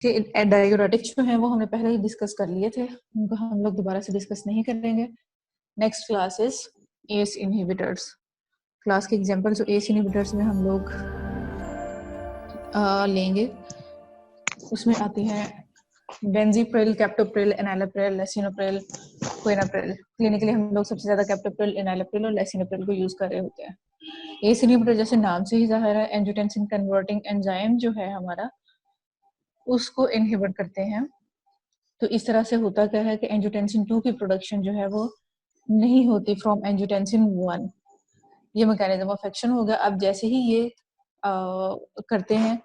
कि डाययूरेटिक्स जो है वो हमने पहले ही डिस्कस कर लिए थे, उनको हम लोग दोबारा से डिस्कस नहीं करेंगे। Next class is S inhibitors. Class के एग्जांपल जो एस इनहिबिटर्स में हम लोग लेंगे उसमें आती हैं बेंजीप्रिल, कैप्टोप्रिल, एनालोप्रिल, लेसिनोप्रिल, क्विनाप्रिल। क्लिनिकली हम लोग सबसे ज्यादा कैप्टोप्रिल, एनालोप्रिल और लेसिनोप्रिल को यूज कर रहे होते हैं। एस इनहिबिटर जैसे नाम से ही जाहिर है एंजियोटेंसिन कन्वर्टिंग एंजाइम जो है हमारा उसको इनहिबिट करते हैं। तो इस तरह से होता क्या है कि एंजियोटेंसिन 2 की प्रोडक्शन जो है वो नहीं होती फ्रॉम एंजियोटेंसिन 1। ये मैकेनिज्म ऑफ एक्शन हो गया। अब जैसे ही ये करते हैं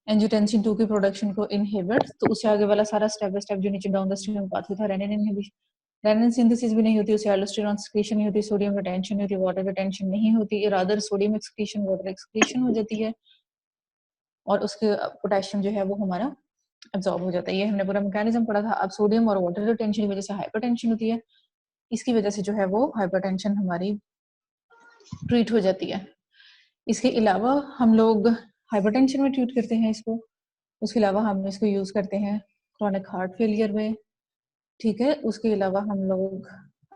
एंजियोटेंसिन 2 की प्रोडक्शन को इनहिबिट, तो उससे आगे वाला सारा स्टेप बाय स्टेप जो नीचे डाउन द स्ट्रीम पाथवे था, रेनिन इनहिबिशन, रेनिन सिंथेसिस भी नहीं होती, उससे एल्डोस्टेरॉन एक्सक्रीशन नहीं होती, सोडियम रिटेंशन नहीं होती, वाटर रिटेंशन नहीं होती, rather sodium excretion, water excretion हो जाती है और उसके पोटेशियम जो है वो हमारा एब्जॉर्ब हो जाता है। ये हमने पूरा मैकेनिज्म पढ़ा था। अब सोडियम और वाटर रिटेंशन की वजह से हाइपरटेंशन होती है, इसकी वजह से जो है वो हाइपरटेंशन हमारी ट्रीट हो जाती है। इसके अलावा हम लोग हाइपरटेंशन में ट्रीट करते हैं इसको, उसके अलावा हम इसको यूज करते हैं क्रॉनिक हार्ट फेलियर में, ठीक है। उसके अलावा हम लोग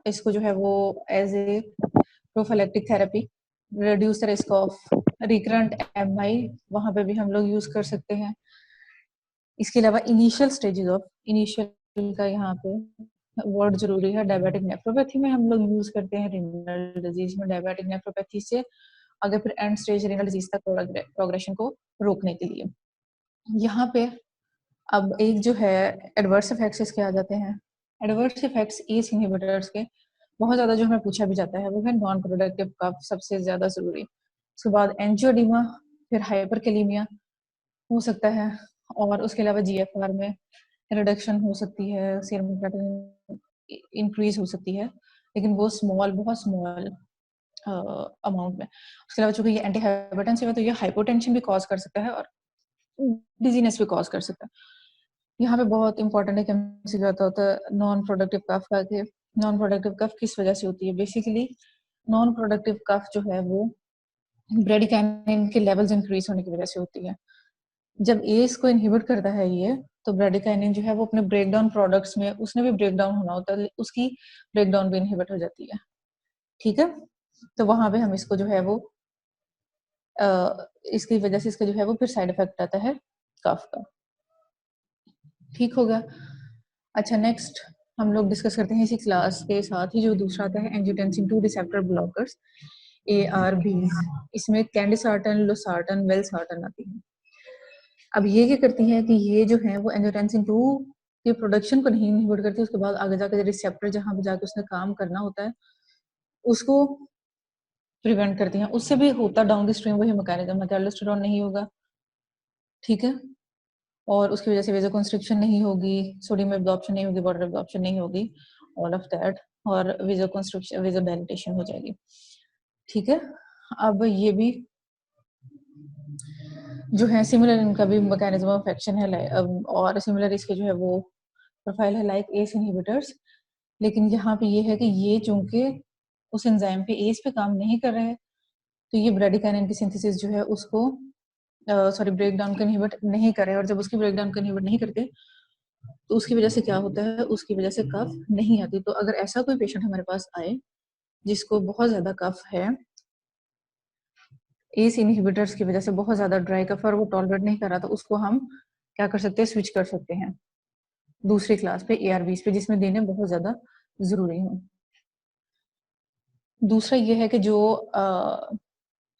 इसको जो है वो as a prophylactic therapy, reduce the risk of recurrent MI, वहां पे भी हम लोग यूज कर सकते हैं। इसके अलावा इनिशियल स्टेजेस ऑफ, इनिशियल का यहाँ पे वर्ड जरूरी है, डायबिटिक नेफ्रोपैथी में हम लोग यूज करते हैं, रीनल डिजीज में डायबिटिक नेफ्रोपैथी से आगे फिर एंड स्टेज रीनल डिजीज तक प्रोग्रेशन को रोकने के लिए। यहाँ पे अब एक जो है एडवर्स इफेक्ट्स इसके आ जाते हैं। एडवर्स इफेक्ट्स एस इनहिबिटर्स के बहुत ज्यादा जो हमें पूछा भी जाता है वो है नॉन प्रोडक्टिव कफ, सबसे ज्यादा जरूरी। उसके बाद एंजियोडीमा, फिर हाइपरकैलेमिया हो सकता है, और उसके अलावा जीएफआर में रिडक्शन हो सकती है, सीरम क्रिएटिनिन इंक्रीज हो सकती है, लेकिन वो स्मॉल, बहुत स्मॉल अमाउंट में। उसके अलावा चूंकि ये एंटी हाइपरटेंसिव है तो ये हाइपोटेंशन भी कॉज कर सकता है और डिजीनेस भी कॉज कर सकता है। यहाँ पे बहुत इंपॉर्टेंट है कि हमसे क्या होता है नॉन प्रोडक्टिव कफ का, कि नॉन प्रोडक्टिव कफ किस वजह से होती है। बेसिकली नॉन प्रोडक्टिव कफ जो है वो ब्रेडिकाइनिन के लेवल्स इंक्रीज होने की वजह से होती है। जब एस को इनहिबिट करता है ये, तो ब्रेडिकाइनिन जो है वो अपने ब्रेकडाउन प्रोडक्ट्स में उसने भी ब्रेकडाउन होना होता है, उसकी ब्रेकडाउन भी इनहिबिट हो जाती है, ठीक है। तो वहां पे हम इसको जो है वो इसकी वजह से इसका जो है वो फिर साइड इफेक्ट आता है कफ का, ठीक हो गया। अच्छा, नेक्स्ट हम लोग डिस्कस करते हैं इसी क्लास के साथ ही जो दूसरा आता है एंजियोटेंसिन 2 रिसेप्टर ब्लॉकर्स, ARBs। इसमें कैंडिसार्टन, लोसार्टन, वेलसार्टन आती है। अब ये क्या करती है कि ये जो है वो एंजियोटेंसिन 2 के प्रोडक्शन को नहीं इनहिबिट करती, उसके बाद आगे जाकर रिसेप्टर जहां पे जाके उसने काम करना होता है उसको प्रिवेंट करती हैं। उससे भी होता डाउन द स्ट्रीम वही मैकेनिज्म है, एल्डोस्टेरॉन नहीं होगा, ठीक है, और उसकी वजह से वेजोकंस्ट्रिक्शन नहीं होगी, सोडियम एब्जॉर्प्शन नहीं होगी, वाटर एब्जॉर्प्शन नहीं होगी, ऑल ऑफ दैट, और वेजोकंस्ट्रिक्शन, वेजोडाइलेटेशन हो जाएगी, ठीक है। अब ये भी जो है सिमिलर, इनका भी मैकेनिज्म ऑफ एक्शन है और सिमिलर इसके जो है वो प्रोफाइल है लाइक एस इनहिबिटर्स। लेकिन यहाँ पे ये है कि ये चूंकि उस एंजाइम पे एस पे काम नहीं कर रहे हैं, तो ये ब्रेडिकाइनिन की सिंथेसिस जो है उसको सॉरी ब्रेकडाउन को इनहिबिट नहीं कर रहे, और जब उसकी ब्रेकडाउन को इनहिबिट नहीं करते तो उसकी वजह से क्या होता है, उसकी वजह से कफ नहीं आती। तो अगर ऐसा कोई पेशेंट हमारे पास आए जिसको बहुत ज्यादा कफ है, एस इनहिबिटर्स की वजह से बहुत ज्यादा ड्राई कफ और वो टॉलरेट नहीं कर रहा, तो उसको हम क्या कर सकते हैं, स्विच कर सकते हैं दूसरी क्लास पे ARBs पे, जिसमें देने बहुत ज्यादा जरूरी हो। दूसरा ये है कि जो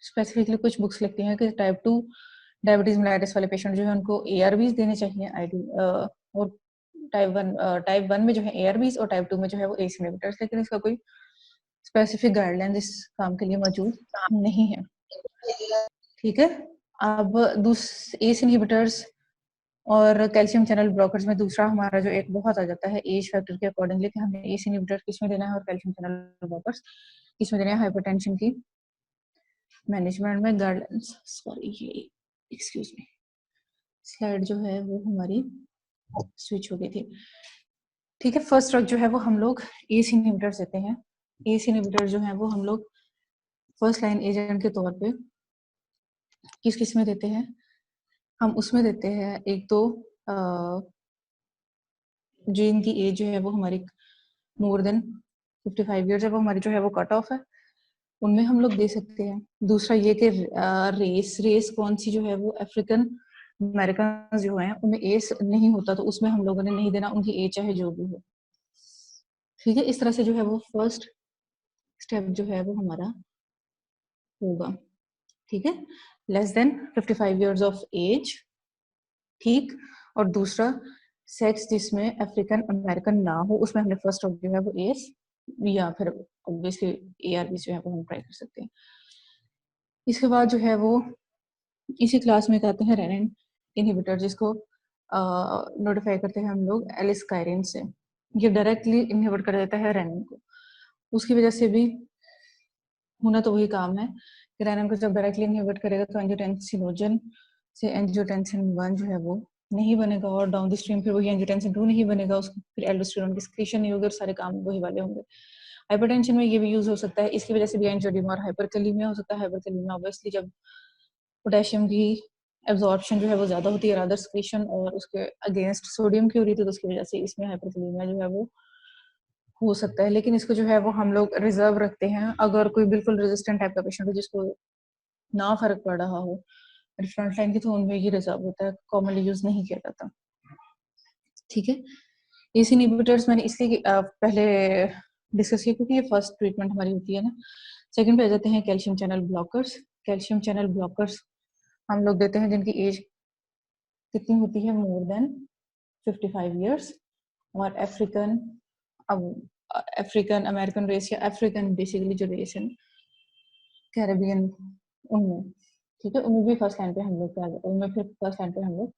स्पेसिफिकली कुछ बुक्स लिखती हैं कि टाइप 2 डायबिटीज मेलाइटिस वाले पेशेंट जो है उनको ARBs देने चाहिए और टाइप 1 में जो है ARBs और टाइप 2 में जो है वो एस इनहिबिटर्स, लेकिन इसका कोई स्पेसिफिक गाइडलाइन इस काम के लिए मौजूद नहीं है, ठीक है। अब एस इनहिबिटर्स और कैल्शियम चैनल ब्लॉकर्स में दूसरा हमारा जो एक बहुत आ जाता है एज फैक्टर के अकॉर्डिंगली कि हमें एस इनहिबिटर किसमें देना है और कैल्शियम चैनल ब्लॉकर्स किसमें देना है हाइपरटेंशन की मैनेजमेंट में। गाइडलाइंस, सॉरी ये एक्सक्यूज मी, स्लाइड जो है वो हमारी स्विच हो गई थी, ठीक है। फर्स्ट ड्रग जो है वो हम लोग एस इनहिबिटर देते हैं। एस इनहिबिटर जो है वो हम लोग फर्स्ट लाइन एजेंट के तौर पे किस किस में देते हैं, हम उसमें देते हैं एक तो जिनकी एज जो है वो हमारी मोर देन 55 ईयर्स है, वो हमारी जो है वो कट ऑफ है, उनमें हम लोग दे सकते हैं। दूसरा ये कि रेस कौन सी जो है वो अफ्रीकन अमेरिकन जो है उनमें एज नहीं होता, तो उसमें हम लोगों ने नहीं देना, उनकी एज चाहे जो भी हो। ठीक है, इस तरह से जो है वो फर्स्ट स्टेप जो है वो हमारा होगा। ठीक है, less than 55 years of age. ठीक, और दूसरा सेक्स जिसमें अफ्रीकन अमेरिकन ना हो, उसमें हमने फर्स्ट ऑफ जो है वो एज, या फिर ऑब्वियसली ARV जो है वो हम ट्राई कर सकते हैं। इसके बाद जो है वो इसी क्लास में कहते हैं रेनिन इनहिबिटर, जिसको नोटिफाई करते हैं हम लोग एलिस्काइरिन से। ये डायरेक्टली इनहिबिट कर देता है रेनिन को। उसकी वजह से भी होना तो वही काम है कि रेनिन को जब डायरेक्टली इनहिबिट करेगा तो एंजियोटेंसिनोजन से एंजियोटेंसिन 1 जो है वो नहीं बनेगा, और डाउन द स्ट्रीम फिर वही एंजियोटेंसिन 2 नहीं बनेगा, उसको फिर एल्डोस्टेरोन की सिक्रीशन नहीं होगी, और सारे काम वही वाले होंगे। हाइपरटेंशन में ये भी यूज हो सकता है, इसकी वजह से भी एंजियोडेमा और हाइपरकैलिमिया हो सकता है। हाइपरकैलिमिया ऑब्वियसली जब पोटेशियम की एब्जॉर्प्शन जो है वो ज्यादा होती है रादर सिक्रीशन, और उसके अगेंस्ट सोडियम की हो रही थी, तो उसकी वजह से इसमें हाइपरकैलिमिया जो है वो हो सकता है। लेकिन इसको जो है वो हम लोग रिजर्व रखते हैं अगर कोई बिल्कुल रेजिस्टेंट टाइप का पेशेंट हो जिसको ना फर्क पड़ रहा हो, फ्रंट लाइन की, तो उनमें ये रिजर्व होता है, कॉमनली यूज नहीं किया जाता। ठीक है, एसी इनहिबिटर्स मैंने इसलिए पहले डिस्कस किया क्योंकि ये फर्स्ट ट्रीटमेंट हमारी होती है ना। सेकंड पे आ जाते हैं calcium channel blockers. Calcium channel blockers हम लोग देते हैं जिनकी एज कितनी होती है, मोर देन 55 ईयर्स, और अफ्रीकन, अब अफ्रीकन अमेरिकन रेस या अफ्रीकन बेसिकली जो रेस है कैरेबियन, उनमें। ठीक है, उनमें भी फर्स्ट लाइन पे हम लोग क्या, उनमें फिर फर्स्ट लाइन पे हम लोग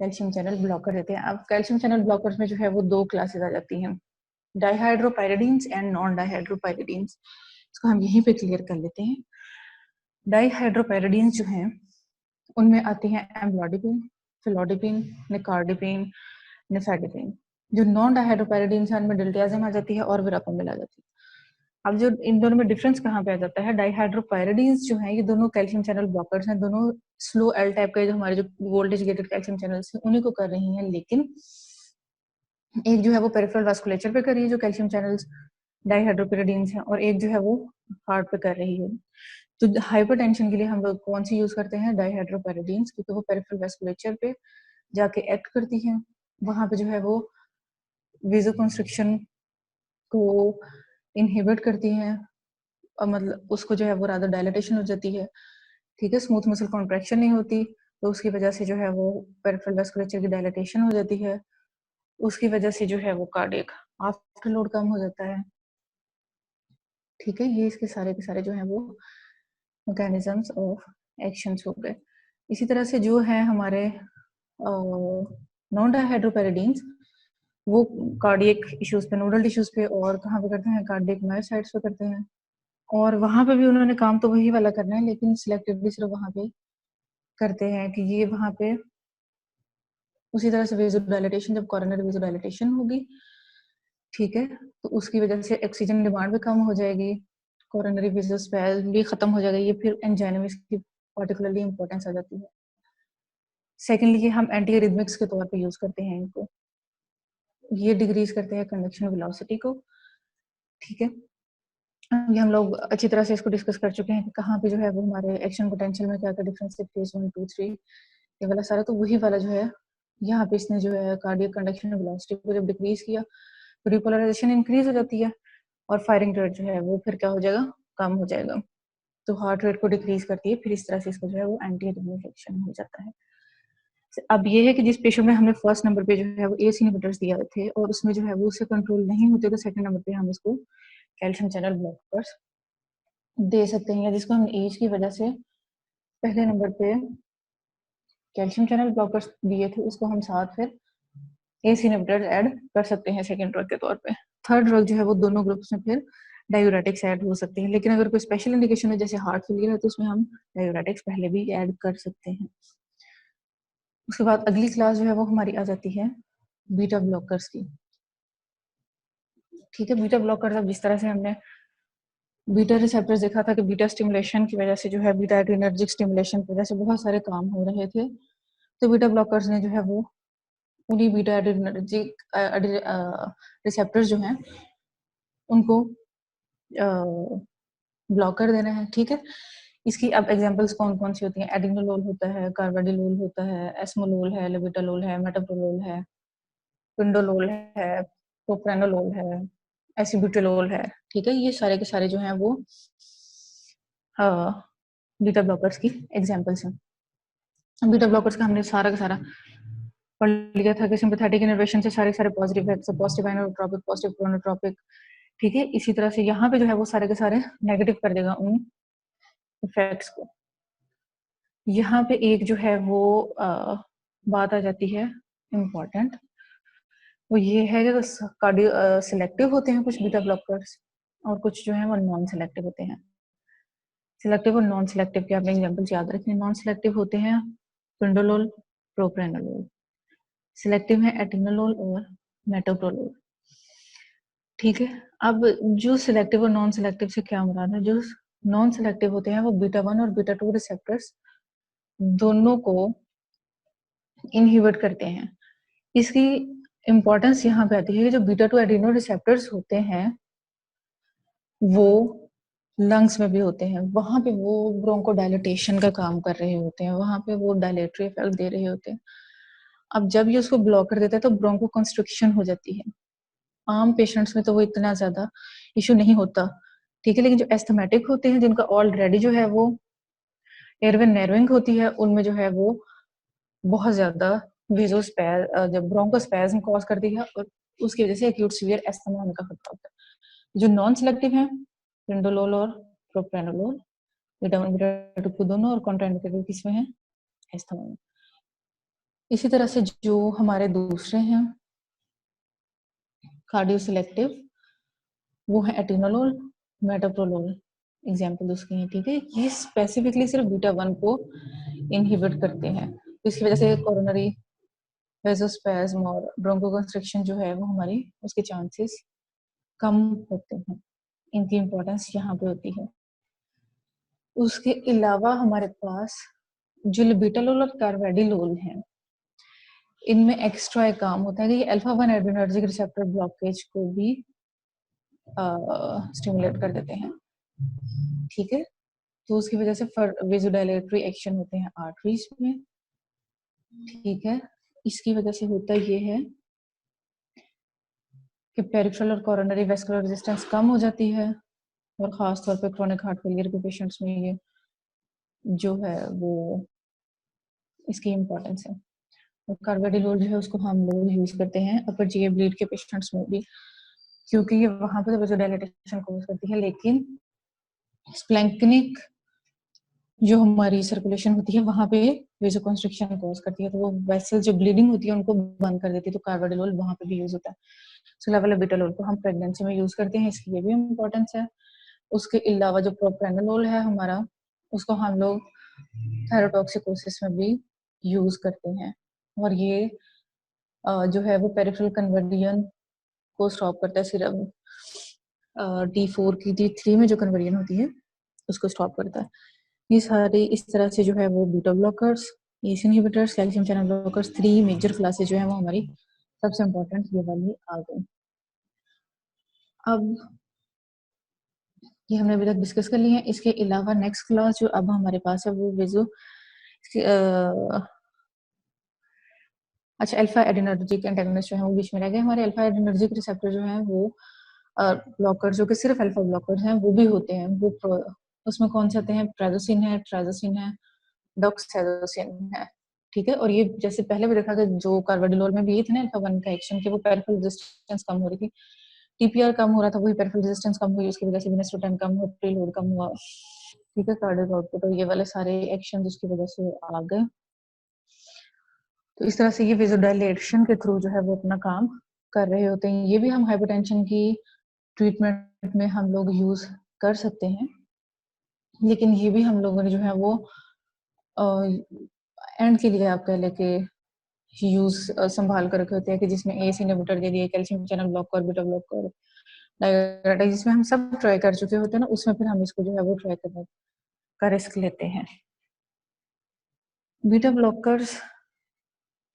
कैल्शियम चैनल ब्लॉकर देते हैं। अब कैल्शियम चैनल ब्लॉकर्स में जो है वो दो क्लासेस आ जाती हैं, डाइहाइड्रोपायरिडीन्स एंड नॉन डाइहाइड्रोपायरिडीन्स। इसको हम यहीं पे क्लियर कर लेते हैं। डाइहाइड्रोपायरिडीन्स जो हैं उनमें आती हैं एम्ब्लोडिपिन, फिलोडिपिन, निकार्डिपिन, निफेडिपिन। जो नॉन डाइहाइड्रोपायरिडीन्स है उनमें डिल्टियाजिम आ जाती है और विरापमिल आ जाती है। अब जो इन दोनों में डिफरेंस कहाँ पे आ जाता है, डाइहाइड्रोपायरिडीन्स जो है ये दोनों कैल्शियम चैनल ब्लॉकर्स हैं, दोनों स्लो एल टाइप का, जो हमारे जो वोल्टेज गेटेड कैल्शियम चैनल्स हैं उन्हीं को कर रही हैं, लेकिन एक जो है वो पेरिफेरल वास्कुलेचर पे कर रही है जो कैल्शियम चैनल्स डाइहाइड्रोपायरिडीन्स हैं, और एक जो है वो हार्ट पे कर रही है। तो हाइपरटेंशन के लिए हम लोग कौन सी यूज करते हैं, डाइहाइड्रोपायरिडीन्स, क्योंकि वो पेरिफेरल वास्कुलेचर पे जाके एक्ट करती है, वहां पे जो है वो वेसोकंस्ट्रिक्शन को इनहिबिट करती हैं, और मतलब उसको जो है वो रादर डायलेटेशन हो जाती है। ठीक है, स्मूथ मसल कॉन्ट्रैक्शन नहीं होती, तो उसकी वजह से जो है वो पेरिफेरल वास्कुलेचर की डायलेटेशन हो जाती है, उसकी वजह से जो है वो कार्डियक आफ्टर लोड कम हो जाता है। ठीक है, ये इसके सारे के सारे जो है वो मैकेनिज्म्स ऑफ एक्शंस हो गए। इसी तरह से जो है हमारे नॉन डाइहाइड्रोपेरिडीन्स, वो कार्डियक इश्यूज पे, नोडल टिश्यूज पे, और कहाँ पे करते हैं, कार्डियक मायोसाइट्स पे करते हैं, और वहां पे भी उन्होंने काम तो वही वाला करना है, लेकिन सिलेक्टिवली सिर्फ वहां पे करते हैं कि ये वहां पे उसी तरह से वेसोडाइलेटेशन, जब कोरोनरी वेसोडाइलेटेशन होगी, ठीक है, तो उसकी वजह से ऑक्सीजन डिमांड भी कम हो जाएगी, कोरोनरी वेसोस्पैज्म भी खत्म हो जाएगा, ये फिर एंजाइना में इसकी पार्टिकुलरली इंपॉर्टेंस आ जाती है। सेकेंडली हम एंटी एरिथमिक्स के तौर पे यूज करते हैं इनको, ये डिक्रीज करते हैं कंडक्शन वेलोसिटी को। ठीक है, ये हम लोग अच्छी तरह से इसको डिस्कस कर चुके हैं कि कहाँ पे जो है वो हमारे एक्शन पोटेंशियल में क्या क्या डिफरेंस है, फेज 1 2 3, ये वाला सारा, तो वही वाला जो है यहाँ पे इसने जो है कार्डियक कंडक्शन वेलोसिटी को जब डिक्रीज किया तो रिपोलराइजेशन इंक्रीज हो जाती है, और फायरिंग रेट जो है वो फिर क्या हो जाएगा, कम हो जाएगा, तो हार्ट रेट को डिक्रीज करती है, फिर इस तरह से इसको जो है वो एंटी एरिथमिक एक्शन हो जाता है। अब ये है कि जिस पेशेंट में हमने फर्स्ट नंबर पे जो है वो एसी इनहिबिटर्स दिया थे, और उसमें जो है वो उससे कंट्रोल नहीं होते, तो सेकंड नंबर पे हम इसको कैल्शियम चैनल ब्लॉकर्स दे सकते हैं, या जिसको हम एज की वजह से पहले नंबर पे कैल्शियम चैनल ब्लॉकर्स दिए थे, उसको हम साथ फिर एसी इनहिबिटर्स ऐड कर सकते हैं सेकंड ड्रग के तौर पे। थर्ड ड्रग जो है वो दोनों ग्रुप्स में फिर डायूरेटिक्स ऐड हो सकते हैं, लेकिन अगर कोई स्पेशल इंडिकेशन है जैसे हार्ट फेलियर है तो उसमें हम डायूरेटिक्स पहले भी ऐड कर सकते हैं। उसके बाद अगली क्लास जो है वो हमारी आ जाती है बीटा ब्लॉकर्स की। ठीक है, बीटा ब्लॉकर्स, अब जिस तरह से हमने बीटा रिसेप्टर्स देखा था कि बीटा स्टिमुलेशन की वजह से जो है बीटा एड्रेनर्जिक स्टिमुलेशन की वजह से बहुत सारे काम हो रहे थे, तो बीटा ब्लॉकर्स ने जो है वो उन्हीं बीटा एडिनर्जिक रिसेप्टर्स जो हैं उनको ब्लॉक कर देना है, ठीक है। इसकी अब एग्जांपल्स कौन कौन सी होती हैं? एडिनोलोल होता है, कार्बाडिलोल होता है, एस्मोलोल है, लेविटालोल है, मेटाप्रोलोल है, पिंडोलोल है, प्रोप्रानोलोल है, एसिब्यूटोलोल है, ठीक है। ये सारे के सारे जो हैं वो बीटा ब्लॉकर्स की एग्जांपल्स हैं। बीटा ब्लॉकर्स का हमने सारा का सारा पढ़ लिया था कि सिंपैथेटिक इनर्वेशन से सारे सारे positive effects, positive inotropic, positive chronotropic, ठीक है। इसी तरह से यहाँ पे जो है वो सारे के सारे नेगेटिव कर देगा उन इफेक्ट्स को। यहाँ पे एक जो है वो बात आ जाती है इम्पोर्टेंट, वो ये है कि कार्डियो सिलेक्टिव होते हैं कुछ बीटा ब्लॉकर्स और कुछ जो है वो नॉन सिलेक्टिव होते हैं। सिलेक्टिव और नॉन सिलेक्टिव के आपने एग्जांपल्स याद रखें। नॉन सिलेक्टिव होते हैं पिंडोलोल, प्रोप्रानोलोल। सिलेक्टिव है एटिनोलोल और मेटोप्रोलोल, ठीक है। अब जो सिलेक्टिव और नॉन सिलेक्टिव से क्या मुराद है? जो नॉन सिलेक्टिव होते हैं वो बीटा 1 और बीटा 2 रिसेप्टर्स दोनों को इनहिबिट करते हैं। इसकी इंपॉर्टेंस यहाँ पे आती है कि जो बीटा 2 एडिनो रिसेप्टर्स होते हैं वो लंग्स में भी होते हैं, वहां पे वो ब्रोंको डायलिटेशन का काम कर रहे होते हैं, वहां पे वो डायलेटरी इफेक्ट दे रहे होते हैं। अब जब ये उसको ब्लॉक कर देता है तो ब्रोंको कंस्ट्रिक्शन हो जाती है। आम पेशेंट्स में तो वो इतना ज्यादा इशू नहीं होता, ठीक है, लेकिन जो एस्थमेटिक होते हैं जिनका ऑलरेडी जो है वो एयरवे नर्विंग होती है, उनमें जो है वो बहुत ज्यादा जब ब्रोंकोस्पैज्म कॉज करती है और उसकी वजह से एक्यूट सीवियर एस्थमा उनका खतरा होता है। जो नॉन सिलेक्टिव है पिंडोलोल और प्रोप्रानोलोल, विटामिन बीटा 2 दोनों, और कॉन्ट्राइंडिकेटेड किसमें है? एस्थमा में। इसी तरह से जो हमारे दूसरे हैं कार्डियो सिलेक्टिव, वो है एटिनोलोल, मेटाप्रोलोल, एग्जाम्पल उसके हैं, ठीक है। ये स्पेसिफिकली सिर्फ बीटा 1 को इनहिबिट करते हैं, तो इसकी वजह से कोरोनरी वेसोस्पैज्म और ब्रोंकोकंस्ट्रिक्शन जो है वो हमारी उसके चांसेस कम होते हैं। इनकी इंपॉर्टेंस यहाँ पे होती है। उसके अलावा हमारे पास जो लिबिटालोल और कार्वेडिलोल है, इनमें एक्स्ट्रा एक काम होता है कि अल्फा 1 एड्रेनर्जिक रिसेप्टर ब्लॉकेज को भी स्टिमुलेट कर देते हैं, ठीक है। तो उसकी वजह से वेजोडाइलेटरी एक्शन होते हैं आर्टरीज में, ठीक है। इसकी वजह से होता ये है कि पेरिफेरल और कोरोनरी वेस्कुलर रेजिस्टेंस कम हो जाती है, और खास तौर पे क्रोनिक हार्ट फेलियर के पेशेंट्स में ये जो है वो इसकी इम्पोर्टेंस है। और कार्बाडिलोल जो है उसको हम लोग यूज करते हैं अपर जीए ब्लीड के पेशेंट्स में भी, क्योंकि ये वहां पर वेजोडाइलेशन कॉज करती है, लेकिन स्प्लैंक्निक जो हमारी सर्कुलेशन होती है वहां पे वेजोकंस्ट्रिक्शन कॉज करती है, तो वो वेसल जो ब्लीडिंग होती है उनको बंद कर देती है, तो कार्बाडिलोल वहां पे भी यूज होता है। सो लेवोलेबिटालोल को हम प्रेगनेंसी में यूज करते हैं, इसकी ये भी इम्पोर्टेंस है। उसके अलावा जो प्रोप्रानोलोल है हमारा, उसको हम लोग थायरोटॉक्सिकोसिस में भी यूज करते हैं, और ये जो है वो पेरिफेरल कन्वर्जन को स्टॉप करता है। सिर्फ D4 की D3 में जो कन्वर्जन होती है उसको स्टॉप करता है। ये सारे इस तरह से जो है वो beta blockers, ACE inhibitors, calcium channel blockers, 3 major classes जो है वो हमारी सबसे इम्पोर्टेंट ये वाली आ गई। अब ये हमने अभी तक डिस्कस कर लिए हैं। इसके अलावा नेक्स्ट क्लास जो अब हमारे पास है वो वेजो अच्छा अल्फा एडिनर्जिक एंटागोनिस्ट जो है वो बीच में रह गए हमारे। अल्फा एडिनर्जिक रिसेप्टर जो है वो ब्लॉकर जो कि सिर्फ अल्फा ब्लॉकर्स हैं वो भी होते हैं। वो उसमें कौन से आते हैं? प्राइजोसिन है, ट्राइजोसिन है, डॉक्साइटोसिन है, ठीक है। और ये जैसे पहले भी देखा कि जो कार्बाडिलोल में भी ये थे ना अल्फा 1 का एक्शन, कि वो पेरिफेरल रेजिस्टेंस कम हो रही थी, टीपीआर कम हो रहा था, वही पेरिफेरल रेजिस्टेंस कम हुई, उसकी वजह से विनेस्टोटाइन कम हुआ, प्रीलोड कम हुआ, ठीक है, कार्डियक आउटपुट, और ये वाले सारे एक्शन उसकी वजह से आ गए। तो इस तरह से ये वेजोडाइलेशन के थ्रू जो है वो अपना काम कर रहे होते हैं। ये भी हम हाइपरटेंशन की ट्रीटमेंट में हम लोग यूज कर सकते हैं, लेकिन ये भी हम लोगों ने जो है वो एंड के लिए आप कह लेके यूज संभाल कर रखे होते हैं, कि जिसमें एस इनहिबिटर दे दिए, calcium channel blocker, beta blocker, डायग्राटाइज, जिसमें हम सब ट्राई कर चुके होते हैं ना, उसमें फिर हम इसको जो है वो ट्राई करने का रिस्क लेते हैं। बीटा ब्लॉकर्स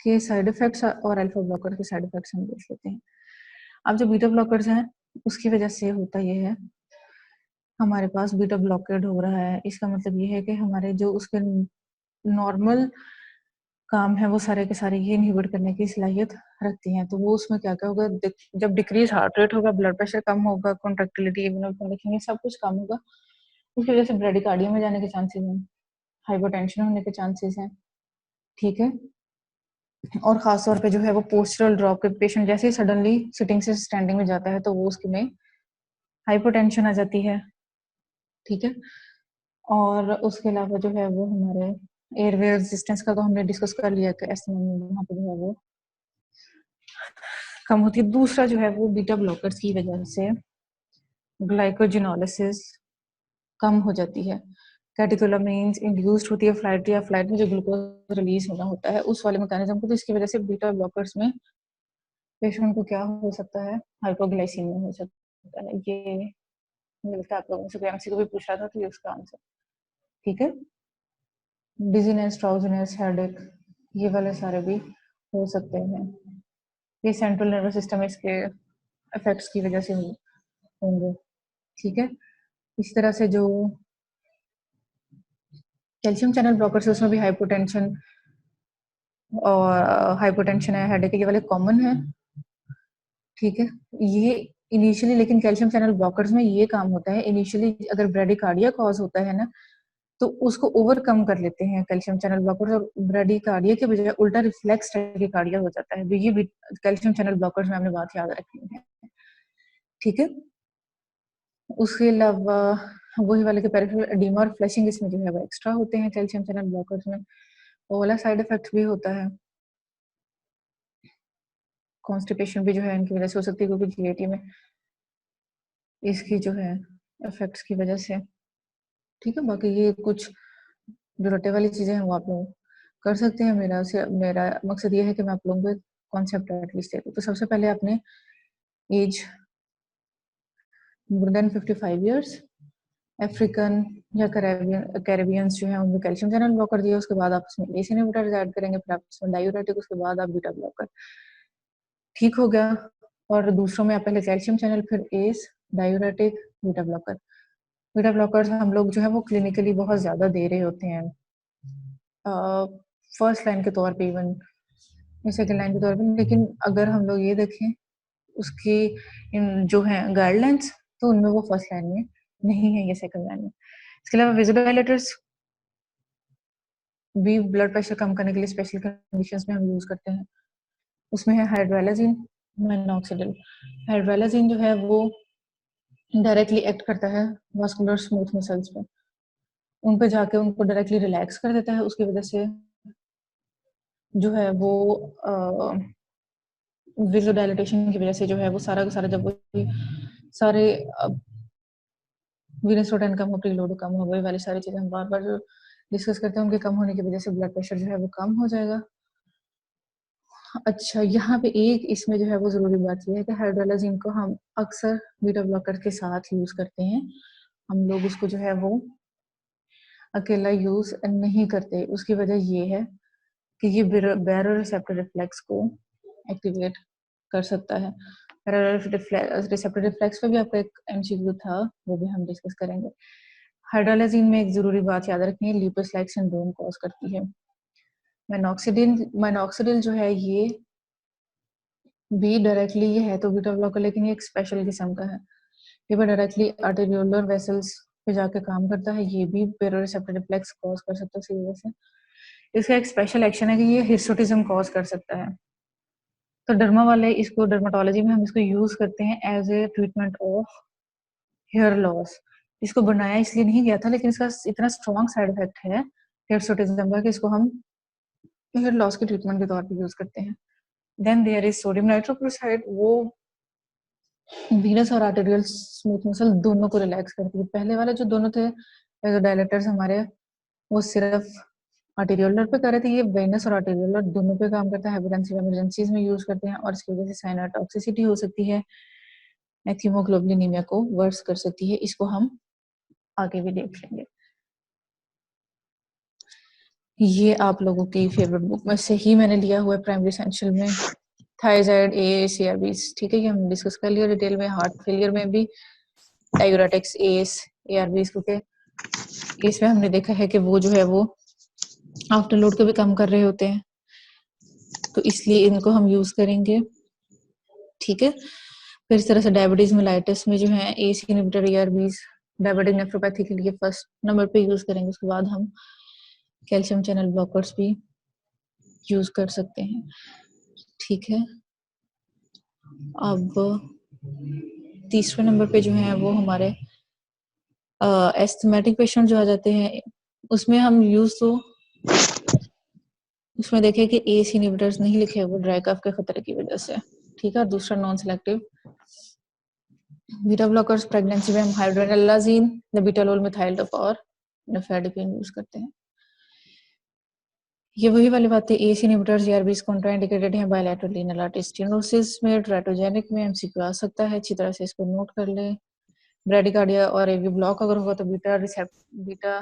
के साइड इफेक्ट्स और अल्फा ब्लॉकर के साइड इफेक्ट्स हम देख लेते हैं। अब जो बीटा ब्लॉकर्स हैं उसकी वजह से होता ये है, हमारे पास बीटा ब्लॉकेड हो रहा है, इसका मतलब ये है कि हमारे जो उसके नॉर्मल काम है वो सारे के सारे ये इनहिबिट करने की सलाहियत रखती हैं। तो वो उसमें क्या क्या होगा, जब डिक्रीज हार्ट रेट होगा, ब्लड प्रेशर कम होगा, कॉन्ट्रैक्टिलिटी देखेंगे, सब कुछ कम होगा, उसकी वजह से ब्रेडिकार्डिया में जाने के चांसेस हैं, हाइपरटेंशन होने के चांसेस हैं, ठीक है। और खास तौर पे जो है वो पोस्चरल ड्रॉप के पेशेंट जैसे ही सडनली सिटिंग से स्टैंडिंग में जाता है तो वो उसके में हाइपरटेंशन आ जाती है, ठीक है। और उसके अलावा जो है वो हमारे एयरवे रेजिस्टेंस का तो हमने डिस्कस कर लिया कि एस्थमा में वहाँ पे जो है वो कम होती है। दूसरा जो है वो बीटा ब्लॉकर्स की वजह से ग्लाइकोजिनोलिसिस कम हो जाती है, कैटेकोलामाइंस इंड्यूस्ड होती है फ्लाइट या फ्लाइट में जो ग्लूकोज रिलीज होना होता है उस वाले मैकेनिज्म को, तो इसकी वजह से बीटा ब्लॉकर्स में पेशेंट को क्या हो सकता है, हाइपोग्लाइसीमिया हो सकता है। ये मुझे लगता है आप लोगों से कोई एमसीक्यू भी पूछ रहा था तो ये उसका आंसर, ठीक है। डिजीनेस, ड्राउजीनेस, हेडेक, ये वाले सारे भी हो सकते हैं, ये सेंट्रल नर्वस सिस्टम इसके इफेक्ट्स की वजह से होंगे, ठीक है। इस तरह से जो कैल्शियम चैनल ब्लॉकर्स है उसमें भी हाइपोटेंशन और हाइपोटेंशन है, हेडेक, ये वाले कॉमन है, ठीक है। ये इनिशियली, लेकिन कैल्शियम चैनल ब्लॉकर्स में ये काम होता है इनिशियली, अगर ब्रेडिकार्डिया कॉज होता है ना तो उसको ओवरकम कर लेते हैं कैल्शियम चैनल ब्लॉकर्स, और ब्रेडिकार्डिया के बजाय उल्टा रिफ्लेक्स टैकिकार्डिया हो जाता है। तो ये कैल्शियम चैनल ब्लॉकर्स में हमने बात याद रखनी है, ठीक है। उसके अलावा वही वाले के पेरिफेरल एडिमा और फ्लशिंग इसमें जो है वो एक्स्ट्रा होते हैं कैल्शियम चैनल ब्लॉकर्स में। वो वाला साइड इफेक्ट भी होता है, कॉन्स्टिपेशन भी जो है इनकी वजह से हो सकती है, क्योंकि जीएटी में इसकी जो है इफेक्ट्स की वजह से, ठीक है। बाकी ये कुछ जो रटे वाली चीजें हैं वो आप लोग कर सकते हैं। मेरा मकसद ये है कि मैं आप लोगों को कॉन्सेप्ट एटलीस्ट दे दूं। तो सबसे पहले आपने as more than 55 years, African या कैरेबियंस जो है उनमें कैल्शियम चैनल ब्लॉकर दिया, उसके बाद आप उसमें एस इनहिबिटर्स ऐड करेंगे, फिर आप उसमें डायूरेटिक, उसके बाद आप बीटा ब्लॉकर, ठीक हो गया। और दूसरों में आप पहले कैल्शियम चैनल, फिर S, diuretic, beta blocker. Beta blockers हम लोग जो है वो क्लिनिकली बहुत ज्यादा दे रहे होते हैं, फर्स्ट लाइन के तौर पे, इवन सेकेंड लाइन के तौर पे, लेकिन अगर हम लोग ये देखें उसकी जो है गाइडलाइंस तो उनमें वो फर्स्ट लाइन में नहीं है, ये सेकंड लाइन में। इसके अलावा विजुडाइलेटर्स भी ब्लड प्रेशर कम करने के लिए स्पेशल कंडीशंस में हम यूज करते हैं। उसमें है हाइड्रोलाजिन, मिनॉक्सिडिल। हाइड्रोलाजिन जो है वो डायरेक्टली एक्ट करता है वास्कुलर स्मूथ मसल्स पे, उन पे जाके उनको डायरेक्टली रिलैक्स कर देता है, उसकी वजह से जो है वो विजुडाइलेटेशन की वजह से जो है वो सारा का सारा, जब वो सारे वीनस रोटेन कम हो, प्रीलोड कम हो, वही वाली सारी चीजें हम बार बार डिस्कस करते हैं, उनके कम होने की वजह से ब्लड प्रेशर जो है वो कम हो जाएगा। अच्छा, यहाँ पे एक इसमें जो है वो जरूरी बात यह है कि हाइड्रोलाजिन को हम अक्सर बीटा ब्लॉकर के साथ यूज करते हैं, हम लोग उसको जो है वो अकेला यूज नहीं करते। उसकी वजह ये है कि ये बैरो रिसेप्टर रिफ्लेक्स को एक्टिवेट कर सकता है। रिसेप्टर रिफ्लेक्स पे भी आपका एक एमसीक्यू था, वो भी हम डिस्कस करेंगे। हाइड्रोलाजिन में एक जरूरी बात याद रखनी है, लिपोस लाइक सिंड्रोम कॉज करती है। मोनोक्सिडिल जो है ये भी डायरेक्टली, ये है तो बीटा ब्लॉकर, लेकिन ये एक स्पेशल किस्म का है, ये भी डायरेक्टली आर्टेरियोलर वेसल्स पे जाके काम करता है, ये भी बेरोरिसेप्टर रिफ्लेक्स कॉज कर सकता है। इसी वजह से इसका एक स्पेशल एक्शन है कि ये हिर्सुटिज्म कॉज कर सकता है। तो डर्मा वाले इसको, डर्माटोलॉजी में हम इसको यूज करते हैं as a treatment of hair loss. इसको बनाया इसलिए नहीं गया था, लेकिन इसका इतना स्ट्रॉन्ग साइड इफेक्ट है हिर्सुटिज्म का कि इसको हम हेयर लॉस के ट्रीटमेंट के तौर पे यूज करते हैं। Then there is sodium nitrochloride, वो वीनस और आर्टेरियल स्मूथ मसल दोनों को रिलैक्स करती है। पहले वाले जो दोनों थे डायलेटर्स हमारे, वो सिर्फ आर्टेरियोलर पे कर रहे थे, ये वेनस और आर्टेरियोलर दोनों पे काम करता है। हाइपरटेंसिव इमरजेंसीज में यूज करते हैं और इसकी वजह से साइनोटॉक्सिसिटी हो सकती है, हीमोग्लोबिनिमीया को वर्स कर सकती है। इसको हम आगे भी देख लेंगे। ये आप लोगों की फेवरेट बुक में से ही मैंने लिया हुआ है, प्राइमरी एसेंशियल में, थायराइड एएस एआरबीज, ठीक है, ये हमने डिस्कस कर लिया डिटेल में। हार्ट फेलियर में भी डाययूरेटिक्स एएस एआरबीज, क्योंकि इसमें हमने देखा है कि वो जो है वो आफ्टर लोड को भी कम कर रहे होते हैं, तो इसलिए इनको हम यूज करेंगे, ठीक है। फिर इस तरह से डायबिटीज मेलाइटिस में जो है ACE inhibitor ARBs diabetic nephropathy के लिए फर्स्ट नंबर पे यूज करेंगे। उसके बाद हम कैल्शियम चैनल ब्लॉकर्स भी यूज कर सकते हैं, ठीक है। अब तीसरे नंबर पे जो है वो हमारे एस्थमेटिक पेशेंट जो आ जाते हैं, उसमें हम यूज तो उसमें देखें कि एस इनहिबिटर्स नहीं लिखे वो ड्राई कफ के खतरे की वजह से, ठीक है। दूसरा non selective beta blockers, pregnancy में हम हाइड्रोनलाजीन, नबिटालोल, मिथाइल और नेफेडिपिन यूज करते हैं। ये वही वाली बात है, एस इनहिबिटर्स एआरबीज कॉन्ट्राइंडिकेटेड हैं बायलैटरल रीनल आर्टरी स्टेनोसिस में, ट्राइटोजेनिक में एमसीक्यू आ सकता है, अच्छी तरह से इसको नोट कर ले। ब्रेडिकार्डिया और एवी ब्लॉक अगर होगा तो बीटा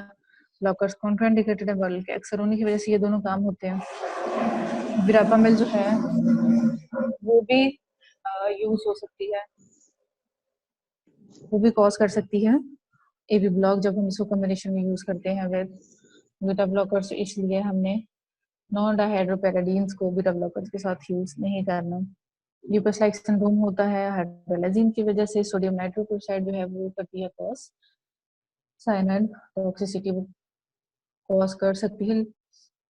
ब्लॉकर्स कॉन्ट्राइंडिकेटेड है, बल्कि अक्सर उन्हीं की वजह से ये दोनों काम होते हैं। विरापामिल जो है वो भी यूज हो सकती है, वो भी कॉज कर सकती है एवी ब्लॉक जब हम इसको कॉम्बिनेशन में यूज करते हैं विद बीटा ब्लॉकर्स, इसलिए हमने नॉन डाइहाइड्रोपेराडीन्स को बीटा ब्लॉकर्स के साथ यूज नहीं करना। ल्यूपस लाइक सिंड्रोम होता है हाइड्रोलाजिन की वजह से, सोडियम नाइट्रोक्लोराइड जो है वो करती है कॉज, साइनाइड टॉक्सिसिटी कॉज कर सकती है,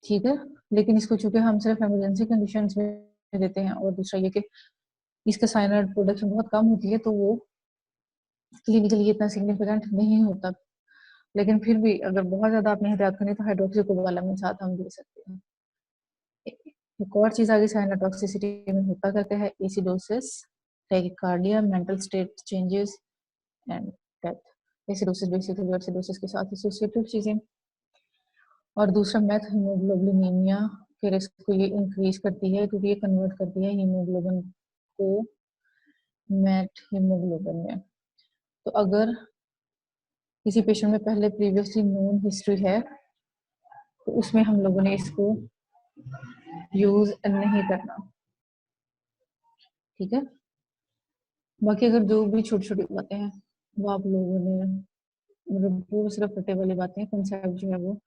ठीक है। लेकिन इसको चूंकि हम सिर्फ इमरजेंसी कंडीशंस में देते हैं, और दूसरा ये कि इसका साइनाइड प्रोडक्शन बहुत कम होती है, तो वो क्लिनिकली इतना सिग्निफिकेंट नहीं होता। लेकिन फिर भी अगर बहुत ज्यादा आपने एहतियात करनी तो हाइड्रोक्सीकोबालामिन साथ हम दे सकते हैं। एक और चीज आगे साइनाटॉक्सिसिटी में होता करता है acidosis, tachycardia, mental state changes and death. Acidosis basically acidosis के साथ एसोसिएटेड चीजें। और दूसरा मैथ हीमोग्लोबिनीमिया के रिस्क को ये इंक्रीज करती है, क्योंकि ये कन्वर्ट करती है हीमोग्लोबिन को मैथ हीमोग्लोबिन में। तो अगर किसी पेशेंट में पहले प्रीवियसली नोन हिस्ट्री है तो उसमें हम लोगों ने इसको यूज नहीं करना, ठीक है। बाकी अगर जो भी छोटी छोटी बातें हैं वो आप लोगों ने, मतलब वो सिर्फ रटे वाली बातें हैं, कंसेप्ट जो है वो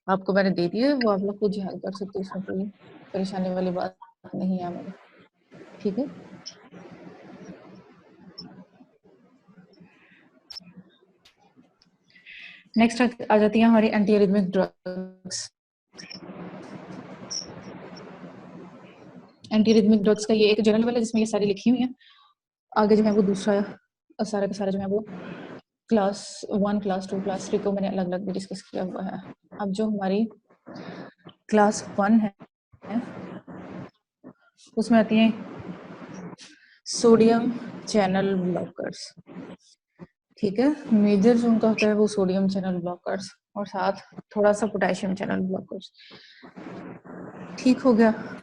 आपको मैंने दे दिए, वो आप लोग खुद हल कर सकते हैं, इसमें कोई परेशानी वाली बात नहीं है हमारी, ठीक है। नेक्स्ट आ जाती है हमारी anti arrhythmic drugs. Anti arrhythmic drugs का ये एक जर्नल वाला जिसमें ये सारी लिखी हुई है। आगे जो है वो दूसरा सारा का सारा जो है वो क्लास 1, क्लास 2, क्लास 3 को मैंने अलग अलग भी डिस्कस किया हुआ है। अब जो हमारी क्लास 1 है उसमें आती हैं सोडियम चैनल ब्लॉकर्स, ठीक है। मेजर जो उनका होता है वो सोडियम चैनल ब्लॉकर्स और साथ थोड़ा सा पोटेशियम चैनल ब्लॉकर्स, ठीक हो गया।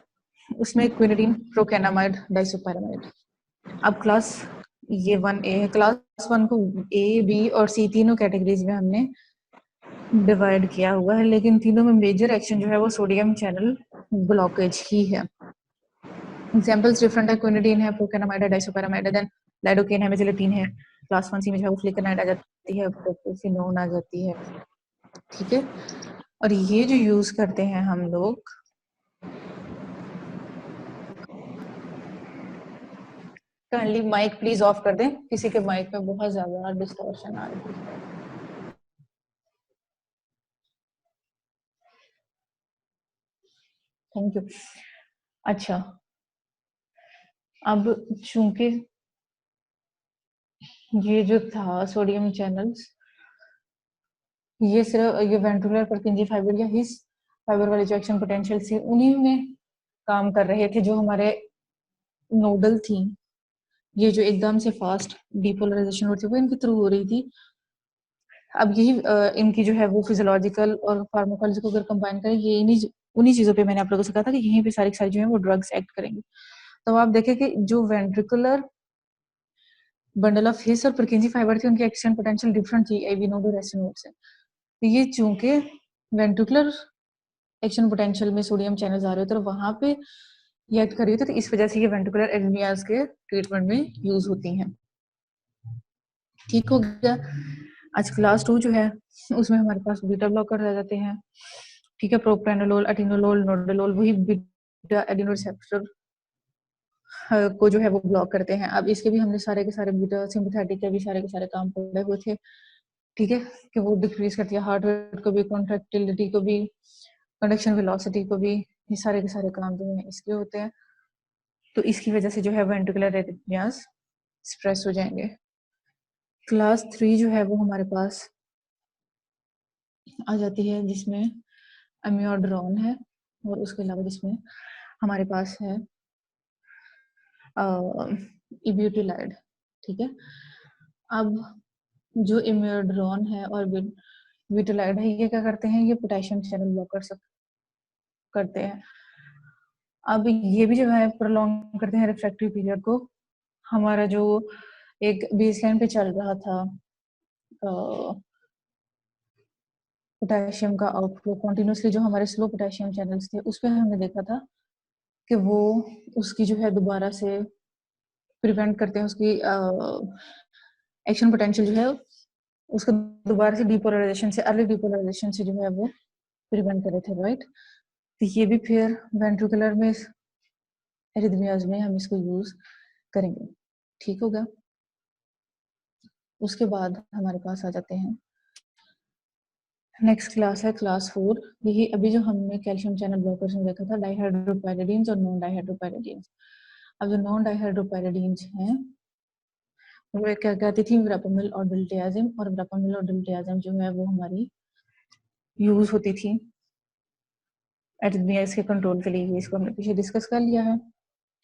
उसमें क्विनिडीन, प्रोकेनामाइड, डाइसोपारामाइड। अब क्लास ये 1A है, क्लास 1 को A, B और C तीनों कैटेगरीज में हमने डिवाइड किया हुआ है, लेकिन तीनों में मेजर एक्शन जो है वो सोडियम चैनल ब्लॉकेज ही है। एग्जांपल्स डिफरेंट है, क्विनिडीन है, प्रोकेनामाइड है, डाइसोपारामाइड है, देन लाइडोकेन है, मेजिलेटिन है। क्लास 1C में जो है वो फ्लिकनाइड आ जाती है, प्रोपिसिनोन आ जाती है, ठीक है। और ये जो यूज करते हैं हम लोग, काइंडली माइक प्लीज ऑफ कर दें, किसी के माइक में बहुत ज्यादा डिस्टॉर्शन आ रही है। Thank you. अच्छा, अब चूंकि ये जो था सोडियम चैनल्स, ये सिर्फ ये वेंट्रुलर परकिंजी फाइबर या हिस फाइबर वाली जो एक्शन पोटेंशियल थी उन्हीं में काम कर रहे थे, जो हमारे नोडल थी। ये जो एकदम से फास्ट डिपोलराइजेशन होती है वो इनके थ्रू हो रही थी। अब यही इनकी जो है वो फिजियोलॉजिकल और फार्माकोलॉजी को अगर कंबाइन करें, ये उन्हीं चीजों पे मैंने आप लोगों से कहा था कि यहीं पे सारी सारी जो है वो ड्रग्स एक्ट करेंगे। तो आप देखें कि जो वेंट्रिकुलर बंडल ऑफ हिस और परकिंजी फाइबर थी उनकी एक्शन पोटेंशियल डिफरेंट थी एवी नोड और एस नोड से। तो ये चूंकि वेंट्रिकुलर एक्शन पोटेंशियल में सोडियम चैनल्स आ रहे होते हैं, तो वहां पे ये एक्ट कर रही होती है, तो इस वजह से ये वेंट्रिकुलर एरिथमियाज के ट्रीटमेंट में यूज होती हैं। ठीक हो गया। आज क्लास 2 जो है उसमें हमारे पास बीटा ब्लॉकर आ जाते हैं। ठीक है, प्रोप्रानोलोल, अटिनोलोल, नोडोलोल, वही बीटा एडिनोरिसेप्टर को जो है वो ब्लॉक करते हैं। अब इसके भी हमने सारे के सारे बीटा सिंपैथेटिक के भी सारे के सारे काम पढ़े हुए थे। ठीक है, कि वो डिक्रीज करती है हार्ट रेट को भी, कॉन्ट्रैक्टिलिटी को भी, कंडक्शन वेलोसिटी को भी, ये सारे के सारे काम जो है इसके होते हैं। तो इसकी वजह से जो है वेंट्रिकुलर एरिथमियाज स्ट्रेस हो जाएंगे। क्लास 3 जो है वो हमारे पास आ जाती है, जिसमें अम्योड्रोन है, और उसके अलावा जिसमें हमारे पास है इब्यूटिलाइड। ठीक है, अब जो इम्योड्रोन है और ब्यूटिलाइड है, ये क्या करते हैं, ये पोटेशियम चैनल ब्लॉकर करते हैं। अब ये भी जो है प्रोलॉन्ग करते हैं रिफ्रैक्टरी पीरियड को। हमारा जो एक बेसलाइन पे चल रहा था पोटेशियम का आउटफ्लो कॉन्टिन्यूसली, जो हमारे स्लो पोटेशियम चैनल्स थे, उस पर हमने देखा था कि वो उसकी जो है दोबारा से प्रिवेंट करते हैं, उसकी एक्शन पोटेंशियल जो है उसको दोबारा से डिपोलराइजेशन से, अर्ली डिपोलराइजेशन से जो है वो प्रिवेंट करे थे, राइट। तो ये भी फिर वेंट्रिकुलर में एरिथमियाज में हम इसको यूज करेंगे। ठीक होगा। उसके बाद हमारे पास आ जाते हैं, नेक्स्ट क्लास है क्लास 4। यही अभी जो हमने कैल्शियम चैनल ब्लॉकर्स में देखा था, डाइहाइड्रोपायरिडीन्स और नॉन डाइहाइड्रोपायरिडीन्स। अब जो नॉन डाइहाइड्रोपायरिडीन्स हैं वो क्या कहती थी, वर्पामिल और डिल्टियाजिम, और वर्पामिल और डिल्टियाजिम जो है वो हमारी यूज होती थी एरिथमियाज के कंट्रोल के लिए। इसको हमने पीछे डिस्कस कर लिया है।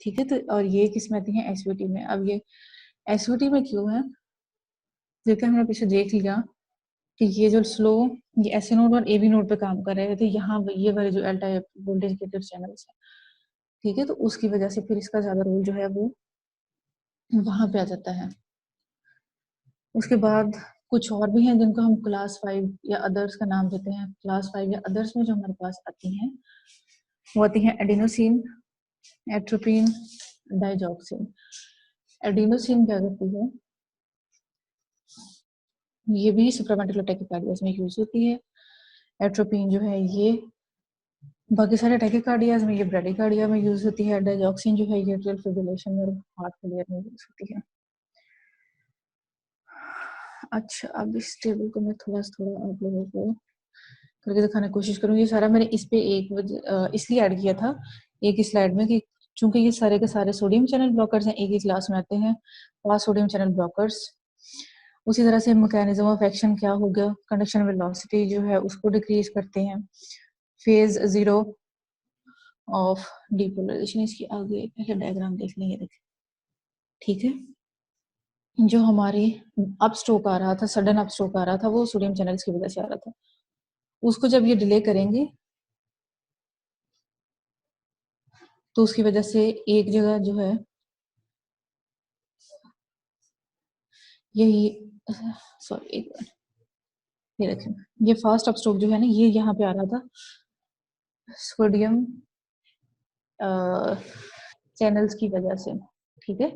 ठीक है, तो और ये किस में आती है, एसवीटी में। अब ये एसवीटी में क्यों है, जैसे हमने पीछे देख लिया कि ये जो स्लो, ये एसए नोड और एबी नोड पे काम कर रहे थे, यहाँ ये वाले जो L type voltage gated channels है, ठीक है, तो उसकी वजह से फिर इसका ज्यादा रोल जो है वो वहां पे आ जाता है। उसके बाद कुछ और भी हैं जिनको हम क्लास 5 या अदर्स का नाम देते हैं। क्लास 5 या अदर्स में जो हमारे पास आती हैं वो आती हैं एडिनोसिन, एट्रोपिन, डाइजॉक्सिन। एडिनोसिन क्या करती है, ये भी सुप्रावेंट्रिकुलर टैकिकार्डियाज में यूज होती है। एट्रोपिन जो है ये बाकी सारे टैकिकार्डियाज में, ये ब्रेडिकार्डिया में यूज होती है। डाइजॉक्सिन जो है ये एट्रियल फिब्रिलेशन में और हार्ट फेलियर में यूज होती है। अच्छा, अब इस टेबल को मैं थोड़ा आप लोगों को करके दिखाने की कोशिश करूंगी। ये सारा मैंने इस पे इसलिए ऐड किया था एक ही स्लाइड में कि चूंकि ये सारे के सारे सोडियम चैनल ब्लॉकर्स हैं, एक ही क्लास में आते हैं, फास्ट सोडियम चैनल ब्लॉकर्स। उसी तरह से मैकेनिज्म ऑफ एक्शन क्या होगा, कंडक्शन वेलोसिटी जो है उसको डिक्रीज करते हैं। फेज 0 ऑफ डिपोलराइजेशन, इसकी आगे पहले डायग्राम देख लेंगे, देखिए। ठीक है, जो हमारी अप स्ट्रोक आ रहा था, सडन अप स्ट्रोक आ रहा था, वो सोडियम चैनल्स की वजह से आ रहा था। उसको जब ये डिले करेंगे तो उसकी वजह से एक जगह जो है यही, सॉरी एक बार, ये देखें, ये फास्ट अप स्ट्रोक जो है ना, ये यहाँ पे आ रहा था सोडियम चैनल्स की वजह से। ठीक है,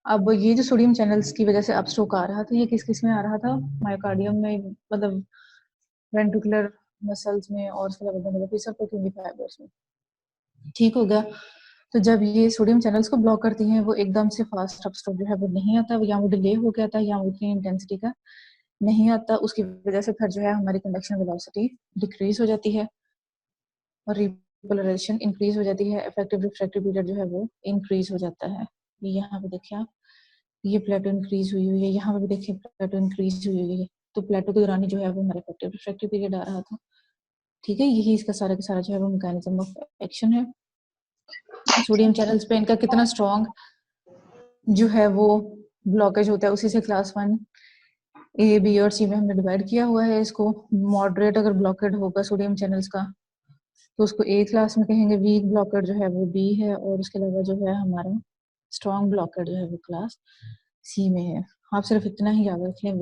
अब ये जो सोडियम चैनल्स की वजह से अप स्ट्रोक आ रहा था, ये किस किस में आ रहा था, मायोकार्डियम में, मतलब वेंट्रिकुलर मसल्स में, और उसके अलावा पीसल्फोटिक फाइबर्स में। ठीक हो गया। तो जब ये सोडियम चैनल्स को ब्लॉक करती हैं, वो एकदम से फास्ट अपस्ट्रोक जो है वो नहीं आता, या वो डिले हो गया था, या वो उतनी इंटेंसिटी का नहीं आता। उसकी वजह से फिर जो है हमारी कंडक्शन वेलोसिटी डिक्रीज हो जाती है और रिपोलराइजेशन इंक्रीज हो जाती है। इफेक्टिव रिफ्रैक्टिव पीरियड जो है वो इंक्रीज हो जाता है। ये यहाँ पे देखिए आप, ये प्लेटो इंक्रीज हुई हुई है, यहाँ पे भी देखिए प्लेटो इंक्रीज हुई हुई है। तो प्लेटो के दौरान जो है वो हमारा इफेक्टिव रिफ्रैक्टिव पीरियड आ रहा था। ठीक है, यही इसका सारा का सारा जो है वो मैकेनिज्म ऑफ एक्शन है। सोडियम चैनल्स पे इनका कितना स्ट्रॉन्ग जो है वो ब्लॉकेज होता है, उसी से क्लास 1 ए बी और सी में हमने डिवाइड किया हुआ है इसको। मॉडरेट अगर ब्लॉकेड होगा सोडियम चैनल्स का तो उसको ए क्लास में कहेंगे, वीक ब्लॉकेड जो है वो बी है, और उसके अलावा जो है हमारा स्ट्रॉन्ग ब्लॉकेड जो है वो क्लास सी में है। आप सिर्फ इतना ही याद रख लें,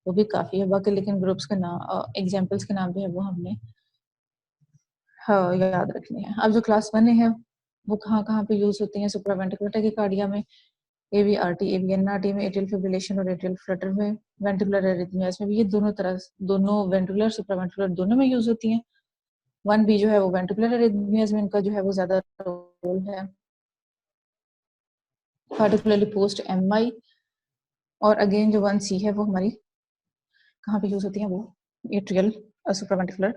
वो भी काफी है। बाकी लेकिन ग्रुप्स के नाम, एग्जाम्पल्स के नाम जो है वो हमने हाँ, याद रखनी है। अब जो क्लास 1 है वो कहाँ-कहाँ पे यूज़ होती हैं सुप्रावेंट्रिकुलर टैकीकार्डिया में, एवीआरटी, एवीएनआरटी में, एट्रियल फिब्रिलेशन और एट्रियल फ्लटर में, वेंट्रिकुलर एरिथमियाज में भी। ये दोनों वेंट्रिकुलर सुप्रावेंट्रिकुलर दोनों में यूज़ होती हैं। 1B जो है वो वेंट्रिकुलर एरिथमियाज में इनका जो है वो ज़्यादा रोल है, पार्टिकुलरली पोस्ट एमआई। और अगेन जो 1C है वो हमारी कहाँ पे यूज़ होती है, वो एट्रियल सुप्रावेंट्रिकुलर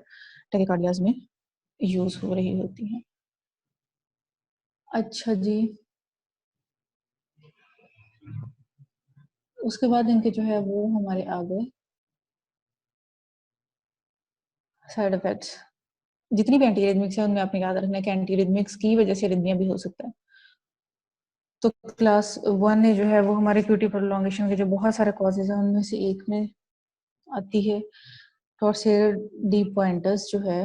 टैकीकार्डियाज में यूज़ हो रही होती हैं। अच्छा जी, उसके बाद इनके जो है वो हमारे आ गए साइड इफेक्ट्स। जितनी भी एंटीरिदमिक्स है उनमें आपने याद रखना है कि एंटीरिदमिक्स की वजह से अरिथमिया भी हो सकता है। तो क्लास 1 ने जो है वो हमारे क्यूटी प्रोलॉन्गेशन के जो बहुत सारे कॉजेज हैं उनमें से एक में आती है टॉर्सियर डी पॉइंटर्स जो है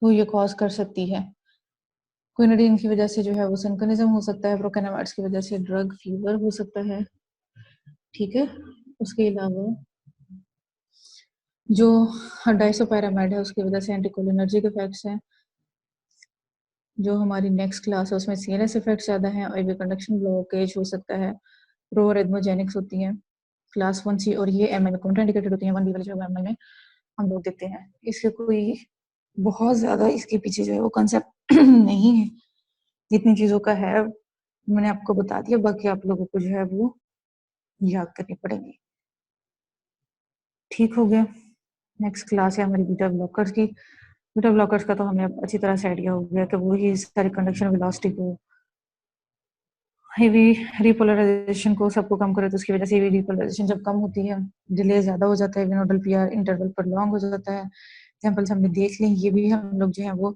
वो ये कॉज कर सकती है। क्विनोडिन की वजह से जो है वो सिंक्रोनिज्म हो सकता है, प्रोकैनामाइड्स की वजह से ड्रग फीवर हो सकता है। ठीक है, उसके अलावा जो डाइसोपैरामाइड है उसकी वजह से एंटीकोलिनर्जिक इफेक्ट्स हैं। जो हमारी नेक्स्ट क्लास है उसमें सीएनएस इफेक्ट्स ज़्यादा हैं और ये कंडक्शन ब्लॉकेज हो सकता है, प्रोरेथमोजेनिक्स होती हैं क्लास 1C। और ये एमआई में कॉन्ट्राइंडिकेटेड होती हैं, 1B वाले जो एमआई में हम लोग देते हैं। इसके कोई बहुत ज़्यादा इसके पीछे जो है वो कंसेप्ट नहीं है, जितनी चीज़ों का है मैंने आपको बता दिया, बाकी आप लोगों को जो है वो याद करनी पड़ेगी। ठीक हो गया। नेक्स्ट क्लास है हमारी बीटा ब्लॉकर्स की। बीटा ब्लॉकर्स का तो हमें अब अच्छी तरह से आइडिया हो गया कि वो ही सारी कंडक्शन वेलोसिटी को, हेवी रिपोलराइजेशन को सबको कम करे, तो उसकी वजह से हेवी रिपोलराइजेशन जब कम होती है डिले ज़्यादा हो जाता है, विनोडल पीआर इंटरवल पर लॉन्ग हो जाता है। एग्जाम्पल्स हमने देख लें, ये भी हम लोग जो है वो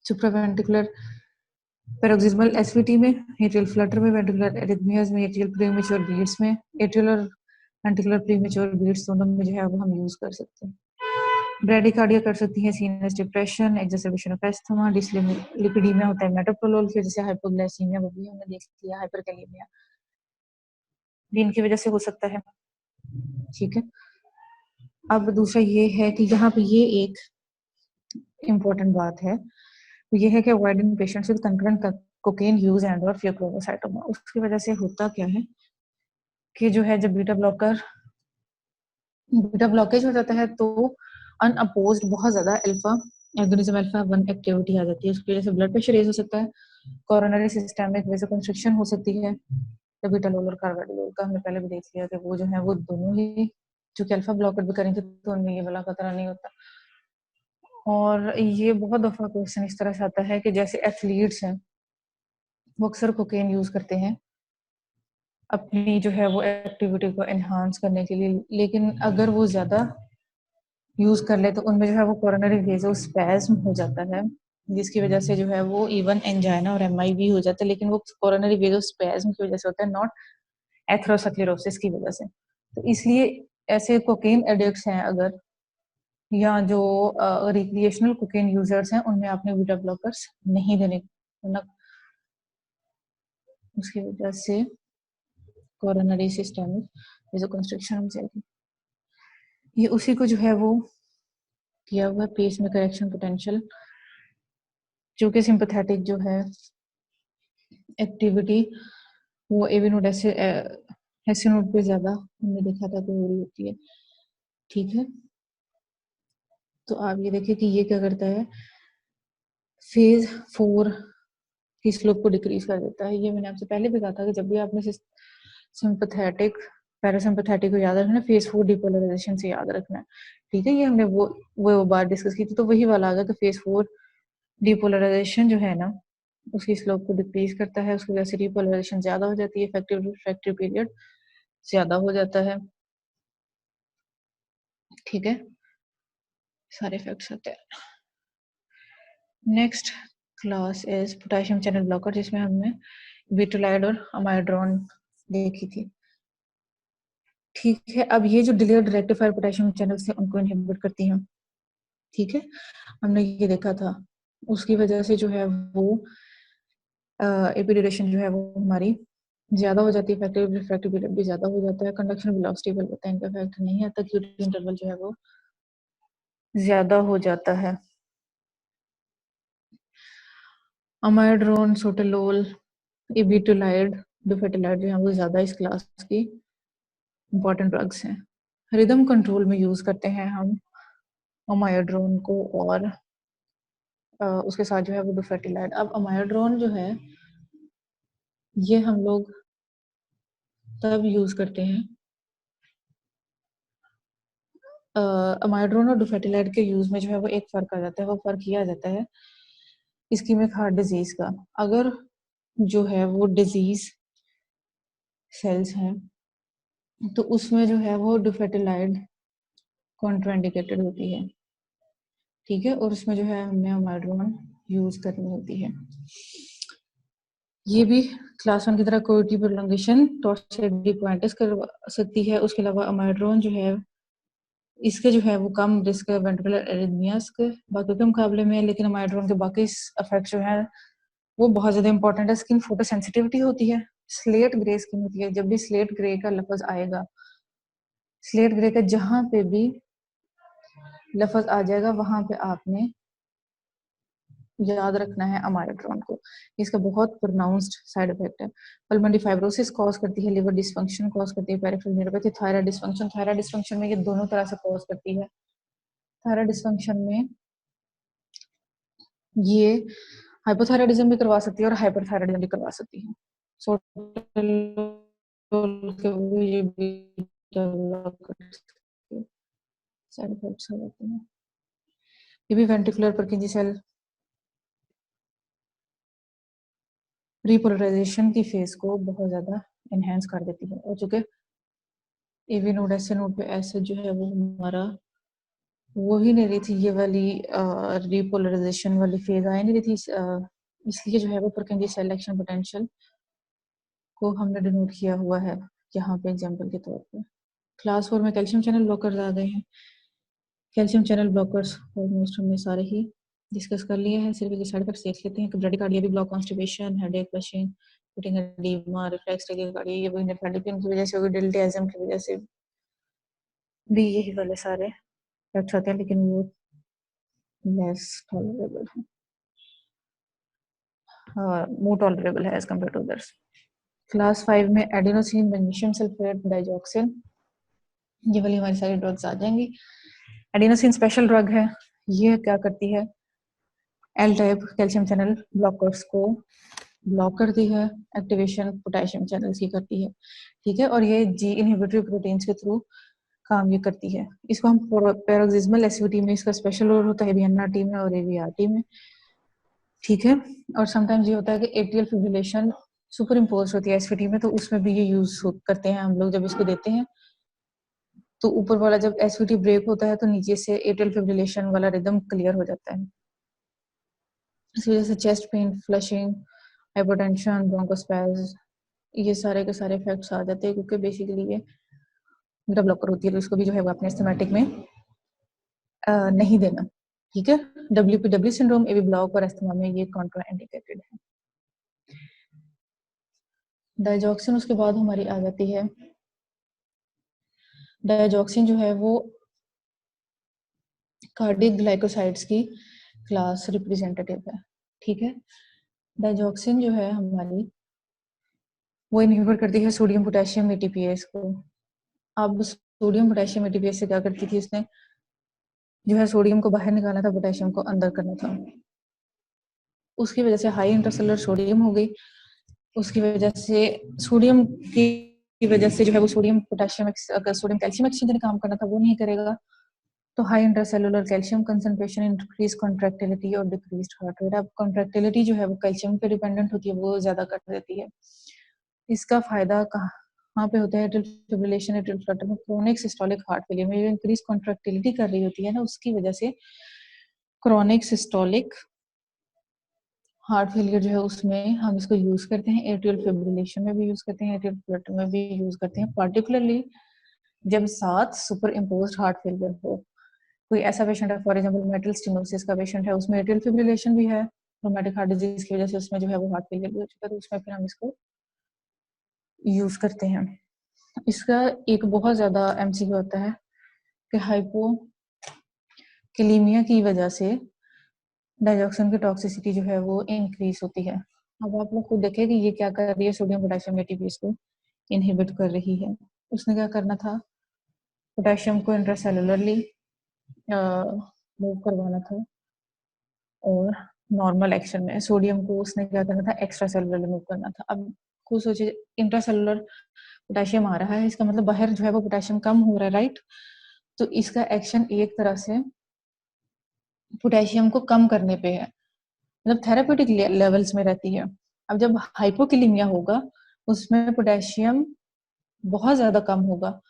सुप्रावेंट्रिकुलर पैरोक्सिस्मल एसवीटी में, एट्रियल फ्लटर में, वेंट्रिकुलर एरिथमियाज में, एट्रियल प्रीमेच्योर बीट्स में, एट्रियल और वेंट्रिकुलर प्रीमेच्योर बीट्स दोनों में जो है वो हम यूज कर सकते हैं। ब्रेडिकार्डिया कर सकती है, sinus depression, exacerbation of asthma, dyslipidaemia होता है मेटाप्रोलोल की वजह से, हाइपोग्लाइसीमिया वो भी हमने देख लिया, हाइपरकैलेमिया भी इनकी वजह से हो सकता है। ठीक है, अब दूसरा ये है कि यहाँ पे ये एक इम्पोर्टेंट बात है, ये है कि avoiding patients with concurrent cocaine use and और फियोक्रोमोसाइटोमा। उसकी वजह से होता क्या है कि जो है जब बीटा ब्लॉकेज हो जाता है तो अनअपोज्ड बहुत ज्यादा अल्फा एगोनिज्म अल्फा 1 एक्टिविटी आ जाती है, उसकी वजह से ब्लड प्रेशर रेज हो सकता है, कोरोनरी सिस्टमिक वेसोकंस्ट्रिक्शन हो सकती है। तो बीटा लोल और कार्बाइडोल का हमने पहले भी देख लिया कि वो जो है वो दोनों ही जो कि अल्फा ब्लॉकर भी करेंगे तो उनमें ये वाला खतरा नहीं होता। और ये बहुत दफा क्वेश्चन इस तरह से आता है कि जैसे एथलीट्स हैं वो अक्सर कोकेन यूज करते हैं अपनी जो है वो एक्टिविटी को एनहांस करने के लिए, लेकिन अगर वो ज्यादा यूज कर ले तो उनमें जो है वो कोरोनरी वेसोस्पैज्म हो जाता है, जिसकी वजह से जो है वो इवन एंजाइना और एमआई भी हो जाता है, लेकिन वो कोरोनरी वेसोस्पैज्म की वजह से होता है, नॉट एथेरोस्क्लेरोसिस की वजह से। तो इसलिए ऐसे कोकेन एडिक्ट्स हैं अगर, या जो रिक्रिएशनल कोकेन यूजर्स हैं, उनमें आपने बीटा ब्लॉकर्स नहीं देने, वरना उसकी वजह से कोरोनरी सिस्टमिक वेसोकंस्ट्रिक्शन हो जाएगी। ये उसी को जो है वो किया हुआ पेस में करेक्शन पोटेंशियल, जो कि सिंपैथेटिक जो है एक्टिविटी वो एवी नोड ऐसे नोड पे ज्यादा हमने देखा था कि हो रही होती है। ठीक है, तो आप ये देखिए कि ये क्या करता है, फेज 4 की स्लोप को डिक्रीज कर देता है। ये मैंने आपसे पहले भी कहा था कि जब भी आपने सिंपैथेटिक पैरासिम्पैथेटिक को याद रखना, फेज 4 डिपोलराइजेशन से याद रखना है। ठीक है, ये हमने वो बात डिस्कस की थी, तो वही वाला आ गया कि फेज 4 डिपोलराइजेशन जो है ना उसकी स्लोप को डिक्रीज करता है, उसकी वजह से डिपोलराइजेशन ज्यादा हो जाती है, इफेक्टिव रिफ्रैक्टिव पीरियड ज्यादा हो जाता है। ठीक है, सारे इफेक्ट्स होते हैं। Next class is potassium channel blocker, जिसमें हमने विटोलाइड और अमाइड्रोन देखी थी। ठीक है, अब ये जो डिलेड रेक्टिफायर पोटेशियम चैनल्स थे उनको इनहिबिट करती हैं। ठीक है, हमने ये देखा था, उसकी वजह से जो है वो एपिड्यूरेशन जो है वो हमारी ज्यादा हो जाती है, इफेक्टिव रिफ्रैक्टिव पीरियड भी ज्यादा हो जाता है, कंडक्शन वेलोसिटी पर होता है, इनका इफेक्ट नहीं आता, क्यूटी इंटरवल जो है वो ज्यादा हो जाता है। अमाइड्रोन, सोटेलोल, इबिटोलाइड, डोफेटोलाइड जो है वो ज्यादा इस क्लास की इंपॉर्टेंट ड्रग्स हैं। रिदम कंट्रोल में यूज करते हैं हम अमाइड्रोन को, और उसके साथ जो है वो डोफेटिलाइड। अब अमाइड्रोन जो है ये हम लोग तब यूज करते हैं, अमाइड्रोन और डोफेटिलाइड के यूज में जो है वो एक फर्क आ जाता है। वो फर्क किया जाता है इस्कीमिक हार्ट डिजीज का। अगर जो है वो डिजीज सेल्स हैं तो उसमें जो है वो डोफेटिलाइड कॉन्ट्राइंडिकेटेड होती है, ठीक है, और उसमें जो है हमें अमाइड्रोन यूज करनी होती है। ये भी क्लास 1 की तरह कोविटी प्रोलॉन्गेशन टॉर्सियोइडिस कर सकती है। उसके अलावा अमाइड्रोन जो है इसके जो है वो कम रिस्क है वेंट्रिकुलर एरिथमियास के बाकी के मुकाबले में, लेकिन अमाइड्रोन के बाकी इफेक्ट जो है वो बहुत ज्यादा इंपॉर्टेंट है। स्किन फोटो सेंसिटिविटी होती है, स्लेट ग्रे स्किन होती है। जब भी स्लेट ग्रे का लफ्ज आएगा, स्लेट ग्रे का जहां पे भी लफ्ज आ जाएगा वहां पे आपने याद रखना है अमाइड्रोन को। इसका बहुत प्रोनाउंस्ड साइड इफेक्ट है। पल्मोनरी फाइब्रोसिस कॉज करती है, लिवर डिसफंक्शन कॉज करती है, पेरिफेरल न्यूरोपैथी, थायराइड डिसफंक्शन में ये दोनों तरह से कॉज करती है। थायराइड डिसफंक्शन में ये हाइपोथायराइडिज्म भी करवा सकती है और हाइपरथायराइडिज्म भी करवा सकती है। सो ये भी साइड इफेक्ट्स हो जाते हैं। ये भी वेंट्रिकुलर परकिंजी सेल रिपोलराइजेशन की फेज को बहुत ज्यादा एनहेंस कर देती है। और चूंकि एवी नोड एस नोड पे एसिड जो है वो हमारा वो ही नहीं रही थी, ये वाली रिपोलराइजेशन वाली फेज आ नहीं रही थी, इसलिए जो है वो परकिंजी सेल एक्शन पोटेंशियल को हमने डिनोट किया हुआ है यहाँ पे एग्जाम्पल के तौर पे। क्लास 4 में कैल्शियम चैनल ब्लॉकर्स आ गए हैं। कैल्शियम चैनल ब्लॉकर्स ऑलमोस्ट हमने सारे ही डिस्कस कर लिए हैं, सिर्फ ये साइड इफेक्ट्स देख लेते हैं। ब्रेडिकार्डिया भी block, constipation, headache, flushing, pitting edema, reflex tachycardia, ये भी नेफ्रोलिपिन की वजह से होगी, डिल्टियाज्म की वजह से भी यही वाले सारे इफेक्ट्स आते हैं, लेकिन वो लेस टॉलरेबल है, मोर टॉलरेबल है as compare to others. Class 5 में एडिनोसिन, मैग्नीशियम सल्फेट, डाइजॉक्सिन, ये वाली हमारी सारी ड्रग्स आ जाएंगी। एडिनोसिन स्पेशल ड्रग है, ये क्या करती है, L type calcium channel blockers को ब्लॉक करती है, एक्टिवेशन पोटेशियम चैनल्स की करती है, ठीक है, और ये जी इनहिबिटरी प्रोटीन्स के थ्रू काम ये करती है। इसको हम पैरोक्सिस्मल एसवीटी में इसका स्पेशल रोल होता है, बीएनआरटी में और एवीआरटी में, ठीक है। और समटाइम्स ये होता है कि एट्रियल फिब्रिलेशन सुपर इम्पोज होती है एसवीटी में, तो उसमें भी ये यूज करते हैं हम लोग। जब इसको देते हैं तो ऊपर वाला जब एसवीटी ब्रेक होता है तो नीचे से एट्रियल फिब्रिलेशन वाला रिदम क्लियर हो जाता है। इस वजह से चेस्ट पेन, फ्लशिंग, हाइपरटेंशन, ब्रोंकोस्पैज, ये सारे के सारे इफेक्ट्स आ जाते हैं, क्योंकि बेसिकली ये बीटा ब्लॉकर होती है, तो इसको भी जो है वो अपने सिस्टमैटिक में नहीं देना, ठीक है। WPW सिंड्रोम, एबी ब्लॉक और अस्थमा में ये कॉन्ट्रा इंडिकेटेड है। डाइजॉक्सिन उसके बाद हमारी आ जाती है। डाइजॉक्सिन जो है वो कार्डिक ग्लाइकोसाइड्स की क्लास रिप्रेजेंटेटिव है, ठीक है। डाइजॉक्सिन जो है हमारी वो इनहिबिट करती है सोडियम पोटेशियम एटीपीएस को। अब सोडियम पोटेशियम एटीपीएस से क्या करती थी, इसने जो है सोडियम को बाहर निकालना था, पोटेशियम को अंदर करना था। उसकी वजह से हाई इंटरसेलुलर सोडियम हो गई। उसकी वजह से सोडियम की वजह से जो है वो sodium potassium sodium calcium exchange काम करना था वो नहीं करेगा, तो high intercellular calcium concentration, increase contractility और डिक्रीज्ड हार्ट रेट। अब कॉन्ट्रैक्टिलिटी जो है वो कैल्शियम पे डिपेंडेंट होती है, वो ज्यादा कर देती है। इसका फायदा कहाँ पे होता है, एट्रियल फिब्रिलेशन, एट्रियल फ्लटर में, क्रोनिक सिस्टोलिक हार्ट फेलियर में। जो इंक्रीज कॉन्ट्रैक्टिलिटी कर रही होती है ना, उसकी वजह से क्रोनिक सिस्टोलिक हार्ट फेलियर जो है उसमें हम इसको यूज करते हैं। एट्रियल फिब्रिलेशन में भी यूज करते हैं, एट्रियल फ्लटर में भी यूज करते हैं, पार्टिकुलरली जब साथ सुपर इम्पोज्ड हार्ट फेलियर हो। कोई ऐसा पेशेंट है, फॉर एग्जांपल मेटल स्टेनोसिस का पेशेंट है, उसमें एट्रियल फिब्रिलेशन भी है, रोमेटिक हार्ट डिजीज की वजह से उसमें जो है वो हार्ट फेलियर भी हो चुका है, तो उसमें फिर हम इसको यूज करते हैं। इसका एक बहुत ज्यादा एमसीक्यू होता है कि कैलीमिया की वजह से डाइजॉक्सिन की टॉक्सिसिटी जो है वो इंक्रीज होती है। अब आप लोग खुद देखें कि ये क्या कर रही है, सोडियम पोटेशियम एटीपीज को इनहिबिट कर रही है। उसने क्या करना था, पोटेशियम को इंट्रासेलुलरली मूव करवाना था, और नॉर्मल एक्शन में सोडियम को उसने क्या करना था, एक्स्ट्रा सेलुलर मूव करना था। अब खुद सोचिए, इंट्रासेलुलर पोटेशियम आ रहा है, इसका मतलब बाहर जो है वो पोटेशियम कम हो रहा है, राइट। तो इसका एक्शन एक तरह से पोटेशियम को कम करने पे है, मतलब थेरापेटिक लेवल्स में रहती है। अब जब हाइपोकिलीमिया होगा उसमें पोटेशियम बहुत ज्यादा कम होगा,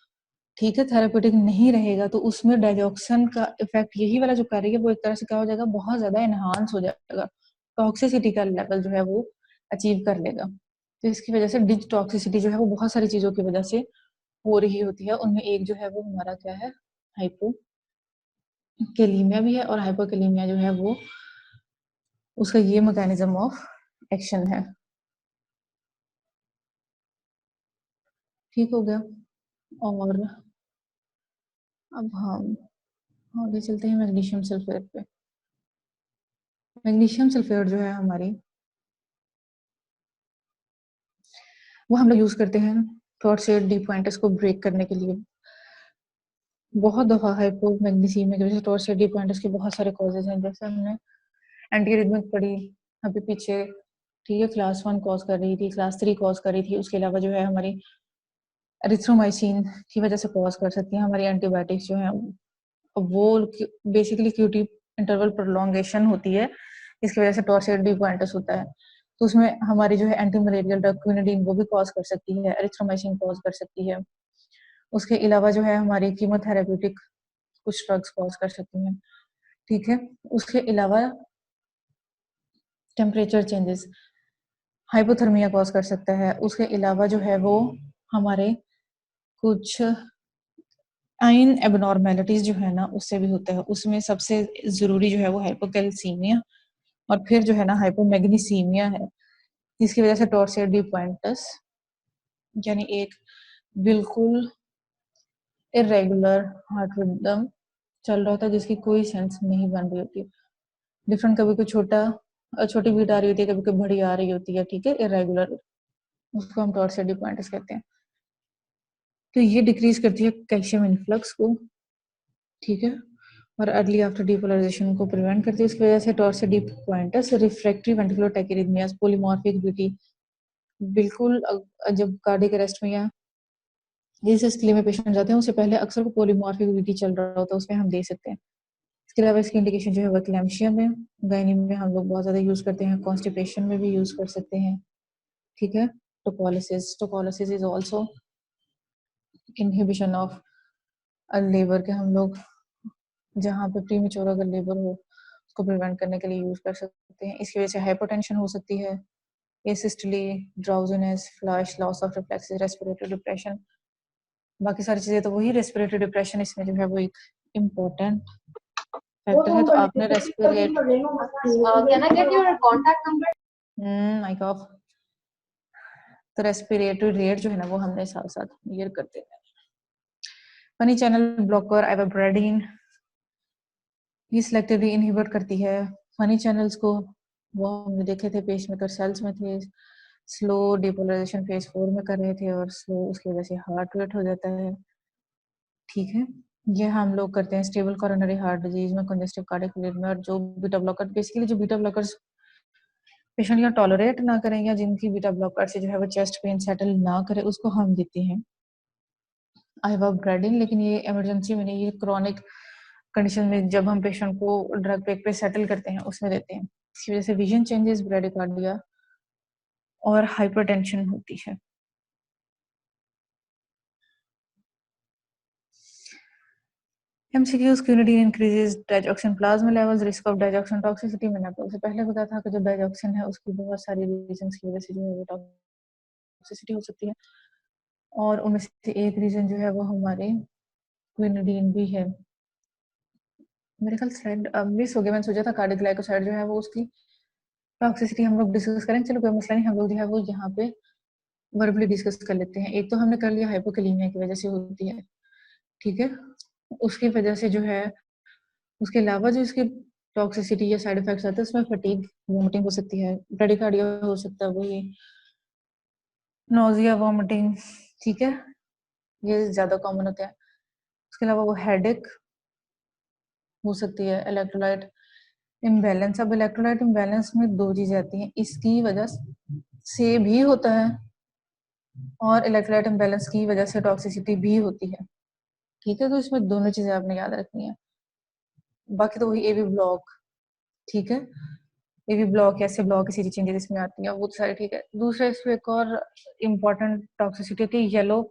ठीक है, थेरापेटिक नहीं रहेगा, तो उसमें डाइजॉक्सन का इफेक्ट यही वाला जो कर रही है वो एक तरह से क्या हो जाएगा, बहुत ज्यादा एनहांस हो जाएगा, टॉक्सिसिटी का लेवल जो है वो अचीव कर लेगा। तो इसकी वजह से डिज टॉक्सिसिटी जो है वो बहुत सारी चीजों की वजह से हो रही होती है। उनमें एक जो है वो हमारा क्या है, हाइपोकेलीमिया भी है, और हाइपोकेलीमिया जो है वो उसका ये मैकेनिज्म ऑफ एक्शन है। ठीक हो गया। और अब हम आगे चलते हैं मैग्नीशियम सल्फेट पे। मैग्नीशियम सल्फेट जो है हमारी, वो हम लोग यूज करते हैं थॉट से डी पॉइंटर्स को ब्रेक करने के लिए। बहुत दफा हाइपोमैग्नीसीमिया की वजह से टॉर्च से डी पॉइंटर्स के बहुत सारे कॉजेज हैं, जैसे हमने एंटी रिदमिक पढ़ी अभी पीछे, ठीक है, क्लास 1 कॉज कर रही थी, क्लास 3 कॉज कर रही थी। उसके अलावा जो है हमारी एरिथ्रोमाइसिन की वजह से कॉज कर सकती है हमारी एंटीबायोटिक्स जो है वो, बेसिकली क्यूटी इंटरवल प्रोलॉन्गेशन होती है, इसकी वजह से टॉर्सिड डी पॉइंटर्स होता है। तो उसमें हमारी जो है एंटी मलेरियल ड्रग क्विनिडीन वो भी कॉज कर सकती है, एरिथ्रोमाइसिन कॉज कर सकती है। उसके अलावा जो है हमारी कीमोथेरेप्यूटिक कुछ ड्रग्स कॉज कर सकती हैं, ठीक है। उसके अलावा टेम्परेचर चेंजेस हाइपोथर्मिया कॉज कर सकता है। उसके अलावा जो है वो हमारे कुछ आयन एबनॉर्मेलिटीज जो है ना उससे भी होता है। उसमें सबसे जरूरी जो है वो हाइपोकैल्सीमिया, और फिर जो है ना हाइपोमैग्नीसीमिया है, जिसकी वजह से टॉर्सिड डी पॉइंटस यानी एक बिल्कुल इरेगुलर हार्ट रिदम चल रहा होता है, जिसकी कोई सेंस नहीं बन रही होती, डिफरेंट, कभी कोई छोटी बीट आ रही होती है, कभी कोई बड़ी आ रही होती है, ठीक है, इरेगुलर, उसको हम टॉर्सिड डी पॉइंटस कहते हैं। तो ये डिक्रीज करती है कैल्शियम इनफ्लक्स को, ठीक है, और अर्ली आफ्टर डीपोलराइजेशन को प्रिवेंट करती है। इसकी वजह से torsades de pointes refractory ventricular tachyarrhythmias polymorphic VT, बिल्कुल जब कार्डियक अरेस्ट में या जिस स्थिति में पेशेंट जाते हैं उससे पहले अक्सर को पॉलीमॉर्फिक बीटी चल रहा होता है, उसमें हम दे सकते हैं। इसके अलावा इसकी इंडिकेशन जो है वो क्लैम्शिया में, गायनी में हम लोग बहुत ज्यादा यूज करते हैं, कॉन्स्टिपेशन में भी यूज कर सकते हैं, ठीक है। Tocolysis is also inhibition of labour के, हम लोग जहाँ पे प्रीमेच्योर अगर लेबर हो उसको प्रिवेंट करने के लिए यूज कर सकते हैं। इसकी वजह से हाइपोटेंशन हो सकती है, asystole, drowsiness, flush, loss of reflexes, respiratory depression, बाकी सारी चीजें तो वही। रेस्पिरेटरी डिप्रेशन इसमें जो है वो एक इम्पोर्टेंट फैक्टर है। तो आपने respirate Can I get your contact number? Mic off, तो रेस्पिरेटरी रेट जो है ना वो हमने साथ साथ क्लियर करते हैं। फनी चैनल ब्लॉकर आइवोब्रेडिन, ये सिलेक्टिवली इनहिबिट करती है फनी चैनल्स को, वो हमने देखे थे पेसमेकर सेल्स में थे, स्लो डिपोलराइजेशन फेज 4 में कर रहे थे, और स्लो उसकी वजह से हार्ट रेट हो जाता है, ठीक है। ये हम लोग करते हैं स्टेबल कोरोनरी हार्ट डिजीज में, कंजेस्टिव कार्डियक रिदम में, और जो बीटा ब्लॉकर, बेसिकली जो बीटा ब्लॉकर्स पेशेंट या टॉलरेट ना करें, या जिनकी बीटा ब्लॉकर से जो है वो चेस्ट पेन सेटल ना करे, उसको हम देते हैं आइवोब्रेडिन। लेकिन ये इमरजेंसी में नहीं, ये क्रॉनिक कंडीशन में जब हम पेशेंट को ड्रग पे सेटल करते हैं उसमें देते हैं। इसकी वजह से विजन चेंजेस, ब्रेडिकार्डिया और हाइपरटेंशन होती है। MCQs, quinidine increases digoxin plasma levels, risk of digoxin toxicity. मैंने आपको उससे पहले बताया था कि जो डाइजॉक्सिन है उसकी बहुत सारी रीजंस की वजह से जो है वो टॉक्सिसिटी हो सकती है, और उनमें से एक रीजन जो है वो हमारे क्विनिडीन भी है। मेरे ख्याल स्लाइड मिस हो गया, मैंने सोचा था कार्डिक ग्लाइकोसाइड जो है वो उसकी टॉक्सिसिटी हम लोग डिस्कस करें, चलो कोई मसला नहीं, हम लोग जो है वो यहाँ पे वर्बली डिस्कस कर लेते हैं। एक तो हमने कर लिया हाइपोकैलीमिया की वजह से होती है, ठीक है, उसकी वजह से जो है उसके अलावा जो इसके टॉक्सिसिटी या साइड इफेक्ट्स आते हैं उसमें फटीग, वोमिटिंग हो सकती है, ब्रेडिकार्डिया हो सकता है, वही नोजिया, वोमिटिंग, ठीक है, ये ज्यादा कॉमन होते हैं। उसके अलावा वो हेडेक हो सकती है, इलेक्ट्रोलाइट इम्बैलेंस। अब इलेक्ट्रोलाइट इम्बैलेंस में दो चीजें आती हैं, इसकी वजह से भी होता है और इलेक्ट्रोलाइट इम्बैलेंस की वजह से टॉक्सिसिटी भी होती है, ठीक है। तो इसमें दोनों चीजें आपने याद रखनी है। बाकी तो वही एवी ब्लॉक, ठीक है, एवी ब्लॉक, ऐसे ब्लॉक, इसी चेंजेस इसमें आती है, वो तो सारे ठीक है। दूसरा इसमें एक और इम्पोर्टेंट टॉक्सिसिटी होती है, येलो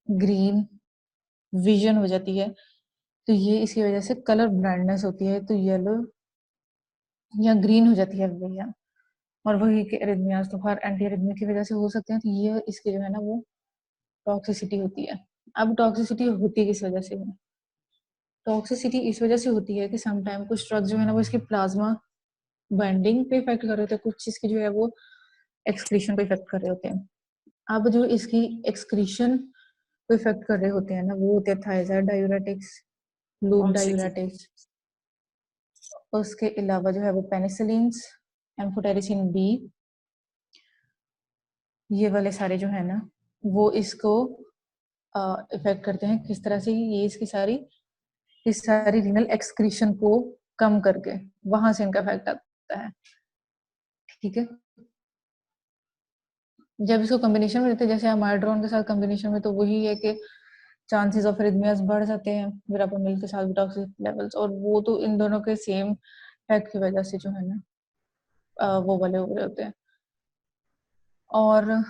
ग्रीन विजन हो जाती है। तो ये इसकी वजह से कलर ब्लाइंडनेस होती है, तो येलो या ग्रीन हो जाती है भैया। और वही के एरिथमियाज तो हर एंटी एरिथमिया की वजह से हो सकते हैं, तो ये इसकी जो है ना वो टॉक्सिसिटी होती है। अब टॉक्सिसिटी होती किस वजह से है? टॉक्सिसिटी इस वजह से होती है कि समटाइम कुछ ड्रग्स जो है ना वो इसकी प्लाज्मा बाइंडिंग पे इफेक्ट कर रहे होते हैं, कुछ इसकी जो है वो एक्सक्रीशन पे इफेक्ट कर रहे होते हैं। अब जो इसकी एक्सक्रीशन को इफेक्ट कर रहे होते हैं ना वो होते हैं थायजाइड डायूरेटिक्स, लूप डायूरेटिक्स, उसके अलावा जो है वो पेनिसिलिन्स, एम्फोटेरिसिन बी, ये वाले सारे जो है ना वो इसको इफेक्ट करते हैं। किस तरह से? ये इस सारी रीनल एक्सक्रीशन को कम करके वहां से इनका इफेक्ट आता है, ठीक है। जब इसको कॉम्बिनेशन में देते हैं जैसे अमाइड्रोन के साथ कॉम्बिनेशन में, तो वही है कि चांसेस ऑफ एरिथमियास बढ़ जाते हैं विरापामिल के साथ टॉक्सिक लेवल्स, और वो तो इन दोनों के सेम फैक्ट की वजह से जो है ना वो वाले हो रहे होते हैं। और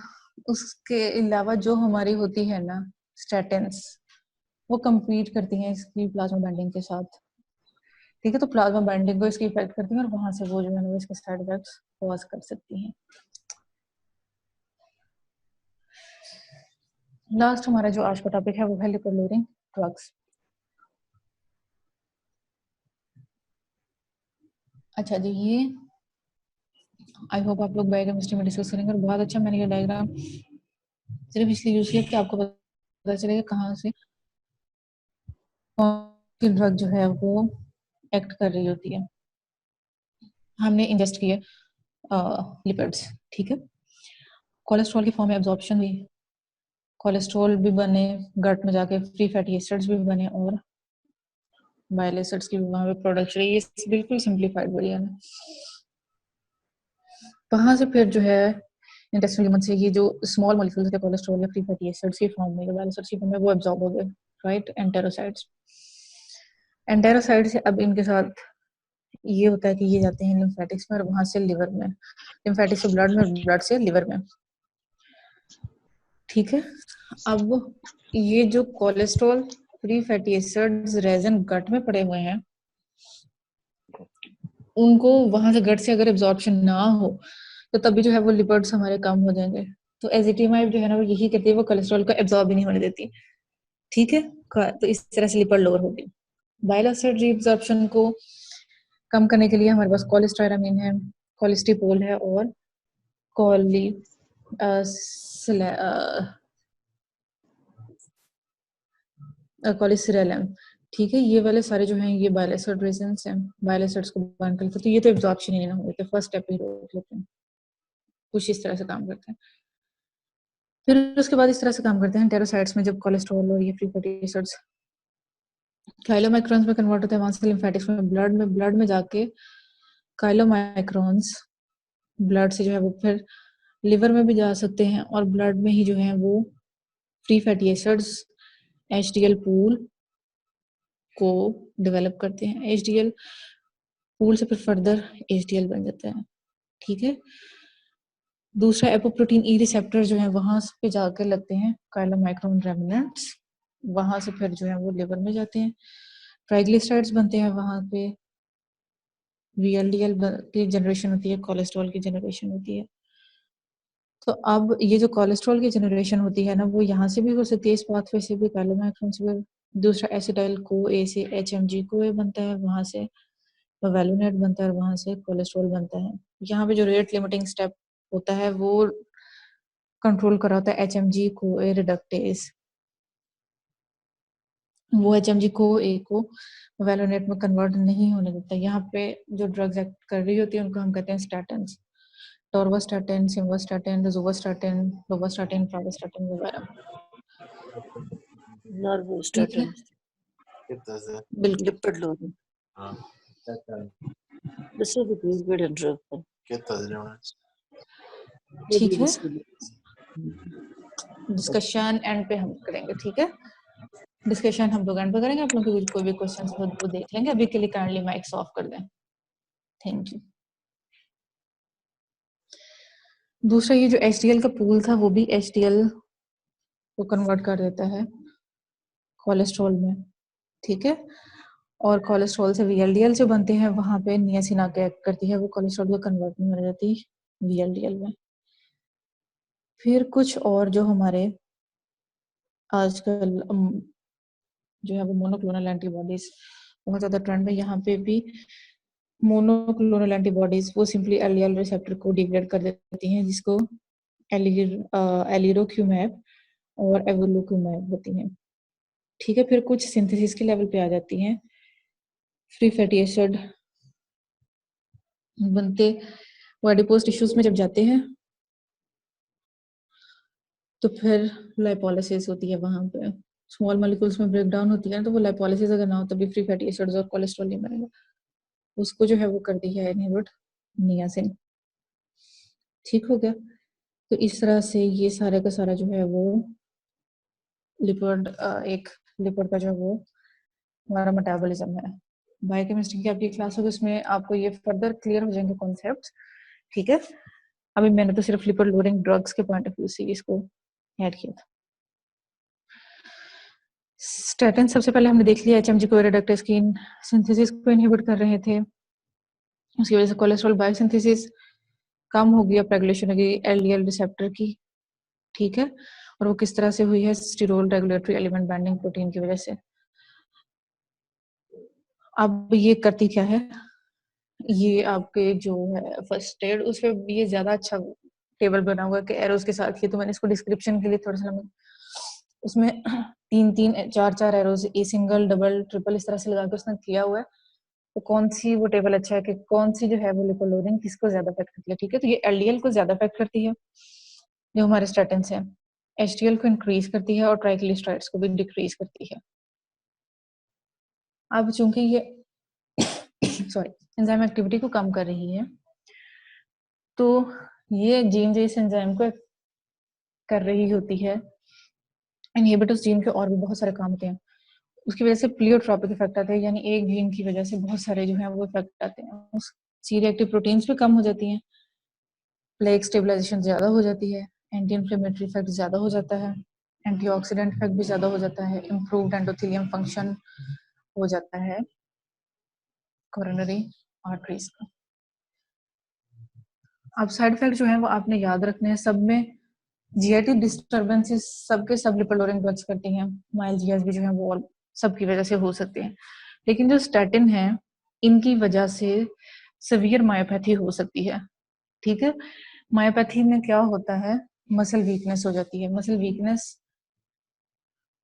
उसके अलावा जो हमारी होती है ना स्टैटिन्स, वो compete करती हैं इसकी प्लाज्मा बाइंडिंग के साथ, ठीक है। तो प्लाज्मा बाइंडिंग को इसकी इफेक्ट करती है और वहां से वो जो है ना वो इसके साइड इफेक्ट्स कॉज कर सकती हैं। लास्ट हमारा जो आज का टॉपिक है वो है लिपिड लोडिंग ड्रग्स। अच्छा जी, ये आई होप आप लोग बायोकेमिस्ट्री में डिस्कस करेंगे, और बहुत अच्छा मैंने ये डायग्राम सिर्फ इसलिए यूज किया कि आपको पता चलेगा कहाँ से कौन सी ड्रग जो है वो एक्ट कर रही होती है। हमने इंजेस्ट किए लिपिड्स, ठीक है, कोलेस्ट्रॉल की फॉर्म में एब्जॉर्प्शन हुई, कोलेस्ट्रॉल भी बने, गट में जाके फ्री फैटी एसिड्स भी बने, और बाइल एसिड्स की भी वहां पे प्रोडक्शन। ये बिल्कुल सिंप्लीफाइड वर्जन है। वहां से फिर जो है इंटेस्टाइनल ह्यूमन से ये जो स्मॉल मॉलिक्यूल्स थे कोलेस्ट्रॉल या फ्री फैटी एसिड्स की फॉर्म में, बाइल एसिड्स की फॉर्म में, वो एब्जॉर्ब हो गए, राइट, एंटेरोसाइट्स। एंटेरोसाइड से अब इनके साथ ये होता है कि ये जाते हैं लिम्फेटिक्स में और वहां से लिवर में, लिम्फेटिक्स से ब्लड में, ब्लड से लिवर में, ठीक है। अब ये जो cholesterol free fatty acids resin gut में पड़े हुए हैं, उनको वहां से गट से अगर एब्जॉर्प्शन ना हो तो तभी जो है वो लिपिड्स हमारे कम हो जाएंगे। तो एजिटिमाइब जो है ना वो यही करती है, वो कोलेस्ट्रॉल को एब्जॉर्ब ही नहीं होने देती, ठीक है। तो इस तरह से लिपिड लोअर होगी। बाइल एसिड रीअब्जॉर्प्शन को कम करने के लिए हमारे पास कोलेस्टायरामिन है, कोलेस्टिपोल है, और कोली कोलेस्टेरल, ठीक है। ये वाले सारे जो हैं ये बाइल एसिड रेजन्स हैं, बाइल एसिड्स को बाइंड करते हैं, तो ये तो एब्जॉर्प्शन ही नहीं होते, फर्स्ट स्टेप ही रोक लेते हैं। कुछ इस तरह से काम करते हैं। फिर उसके बाद इस तरह से काम करते हैं एंटेरोसाइट्स में, जब कोलेस्ट्रॉल और ये फ्री फैटी एसिड्स काइलोमाइक्रॉन्स में कन्वर्ट होते हैं, वहां से लिम्फेटिक्स में, ब्लड में जाके काइलोमाइक्रॉन्स ब्लड से जो है वो फिर लिवर में भी जा सकते हैं, और ब्लड में ही जो है वो free fatty acids HDL pool को डेवलप करते हैं। HDL पूल से फिर फर्दर HDL बन जाता है, ठीक है। दूसरा एपोप्रोटीन ई रिसेप्टर जो है वहां पे जाकर लगते हैं काइलोमाइक्रोन रेमिनेंट्स, वहां से फिर जो है वो लिवर में जाते हैं, ट्राइग्लिसराइड्स बनते हैं वहां पे, VLDL की जनरेशन होती है, कोलेस्ट्रॉल की जनरेशन होती है। तो अब ये जो कोलेस्ट्रॉल की जनरेशन होती है ना वो यहाँ से भी हो सकती है, इस पाथवे से भी, काइलोमाइक्रोन से भी। दूसरा एसिटाइल को ए से HMG को ए बनता है, वहां से वेलोनेट बनता है, और वहां से कोलेस्ट्रॉल बनता है। यहाँ पे जो रेट लिमिटिंग स्टेप होता है वो कंट्रोल करा होता है HMG को ए रिडक्टेज, वो HMG को A को वेलोनेट में कन्वर्ट नहीं होने देता। यहाँ पे जो ड्रग्स एक्ट कर रही होती है उनको हम कहते हैं स्टैटिन्स, टॉर्वास्टैटिन, सिम्वास्टैटिन, रोज़ोवास्टैटिन, लोवास्टैटिन, प्रावास्टैटिन वगैरह। ठीक है, नॉर्वोस्टैटिन बिल्कुल lipid loading this is the good drug ठीक है। डिस्कशन एंड पे हम करेंगे, ठीक है। डिस्कशन हम लोग एंड पे करेंगे, आप लोगों के कोई भी क्वेश्चंस हो वो देख लेंगे। अभी के लिए काइंडली माइक्स ऑफ कर दें, थैंक यू। दूसरा ये जो HDL का पूल था वो भी HDL को कन्वर्ट कर देता है कोलेस्ट्रॉल में, ठीक है। और कोलेस्ट्रॉल से VLDL जो बनते हैं वहां पे नियासिन आके एक्ट करती है, वो कोलेस्ट्रॉल को कन्वर्ट नहीं होने देती VLDL में। फिर कुछ और जो हमारे आजकल जो है वो मोनोक्लोनल एंटीबॉडीज बहुत ज्यादा ट्रेंड में। यहाँ पे भी मोनोक्लोनल एंटीबॉडीज वो सिंपली LDL रिसेप्टर को डिग्रेड कर देती हैं, जिसको एलिरोक्यूमैब और एवोलुक्यूमैब होती हैं, ठीक है। फिर कुछ सिंथेसिस के लेवल पे आ जाती हैं, फ्री फैटी एसिड बनते वो एडिपोज टिश्यूज में जब जाते हैं तो फिर लाइपोलिसिस होती है। वहां पे स्मॉल मॉलिक्यूल्स में ब्रेक डाउन होती है, तो वो लाइपोलिसिस अगर ना हो तभी फ्री फैटी एसिड्स और कोलेस्ट्रॉल नहीं बनेगा। उसको जो है वो करती है इनहिबिट नियासिन, ठीक हो गया। तो इस तरह से ये सारा का सारा जो है वो लिपिड एक लिपिड का जो है वो हमारा मेटाबॉलिज्म है। बायोकेमिस्ट्री की आपकी क्लास होगी, उसमें आपको ये फर्दर क्लियर हो जाएंगे कॉन्सेप्ट्स, ठीक है। अभी मैंने तो सिर्फ लिपिड लोडिंग ड्रग्स के पॉइंट ऑफ व्यू से इसको ऐड किया था। स्टैटिन सबसे पहले हमने देख लिया, HMG को रिडक्टेज की सिंथेसिस को इनहिबिट कर रहे थे, उसकी वजह से कोलेस्ट्रॉल बायोसिंथेसिस कम हो गई, रेगुलेशन हो गई LDL रिसेप्टर की, ठीक है। और वो किस तरह से हुई है, स्टिरोल रेगुलेटरी एलिमेंट बाइंडिंग प्रोटीन की वजह से। अब ये करती क्या है, ये आपके जो है फर्स्ट एड उस पे ये ज्यादा अच्छा टेबल बना हुआ है कि एरोज के साथ ही, तो मैंने इसको डिस्क्रिप्शन के लिए थोड़ा सा उसमें 3-3 4-4 arrows a single double triple इस तरह से लगा के उसने किया हुआ है। तो कौन सी वो टेबल अच्छा है कि कौन सी जो है वो लिपिड लोडिंग किसको ज्यादा अफेक्ट करती है, ठीक है। तो ये LDL को ज्यादा अफेक्ट करती है जो हमारे स्टैटिन है, HDL को इंक्रीज करती है और ट्राइग्लिसराइड्स को भी डिक्रीज करती है। अब चूंकि ये सॉरी एंजाइम एक्टिविटी को कम कर रही है, तो ये जीन जो इस एंजाइम को कर रही होती है, इनहिबिट उस जीन के और भी बहुत सारे काम होते हैं। उसकी वजह से प्लियोट्रॉपिक इफेक्ट आते हैं, यानी एक जीन की वजह से बहुत सारे जो है वो इफेक्ट आते हैं। उस सी रिएक्टिव प्रोटीन्स भी कम हो जाती हैं, प्लेग स्टेबलाइजेशन ज्यादा हो जाती है, एंटी इन्फ्लेमेटरी इफेक्ट ज्यादा हो जाता है, एंटीऑक्सीडेंट इफेक्ट भी ज्यादा हो जाता है, इम्प्रूव्ड एंडोथेलियम फंक्शन हो जाता है कोरोनरी आर्टरीज का। अब साइड इफेक्ट जो है वो आपने याद रखने हैं सब में। GIT डिस्टर्बेंसेस सबके सब लिपिड लोडिंग ड्रग्स करती हैं, माइल्ड GS भी जो है वो सबकी वजह से हो सकते हैं, लेकिन जो स्टैटिन है इनकी वजह से सिवियर मायोपैथी हो सकती है, ठीक है। मायोपैथी में क्या होता है, मसल वीकनेस हो जाती है। मसल वीकनेस,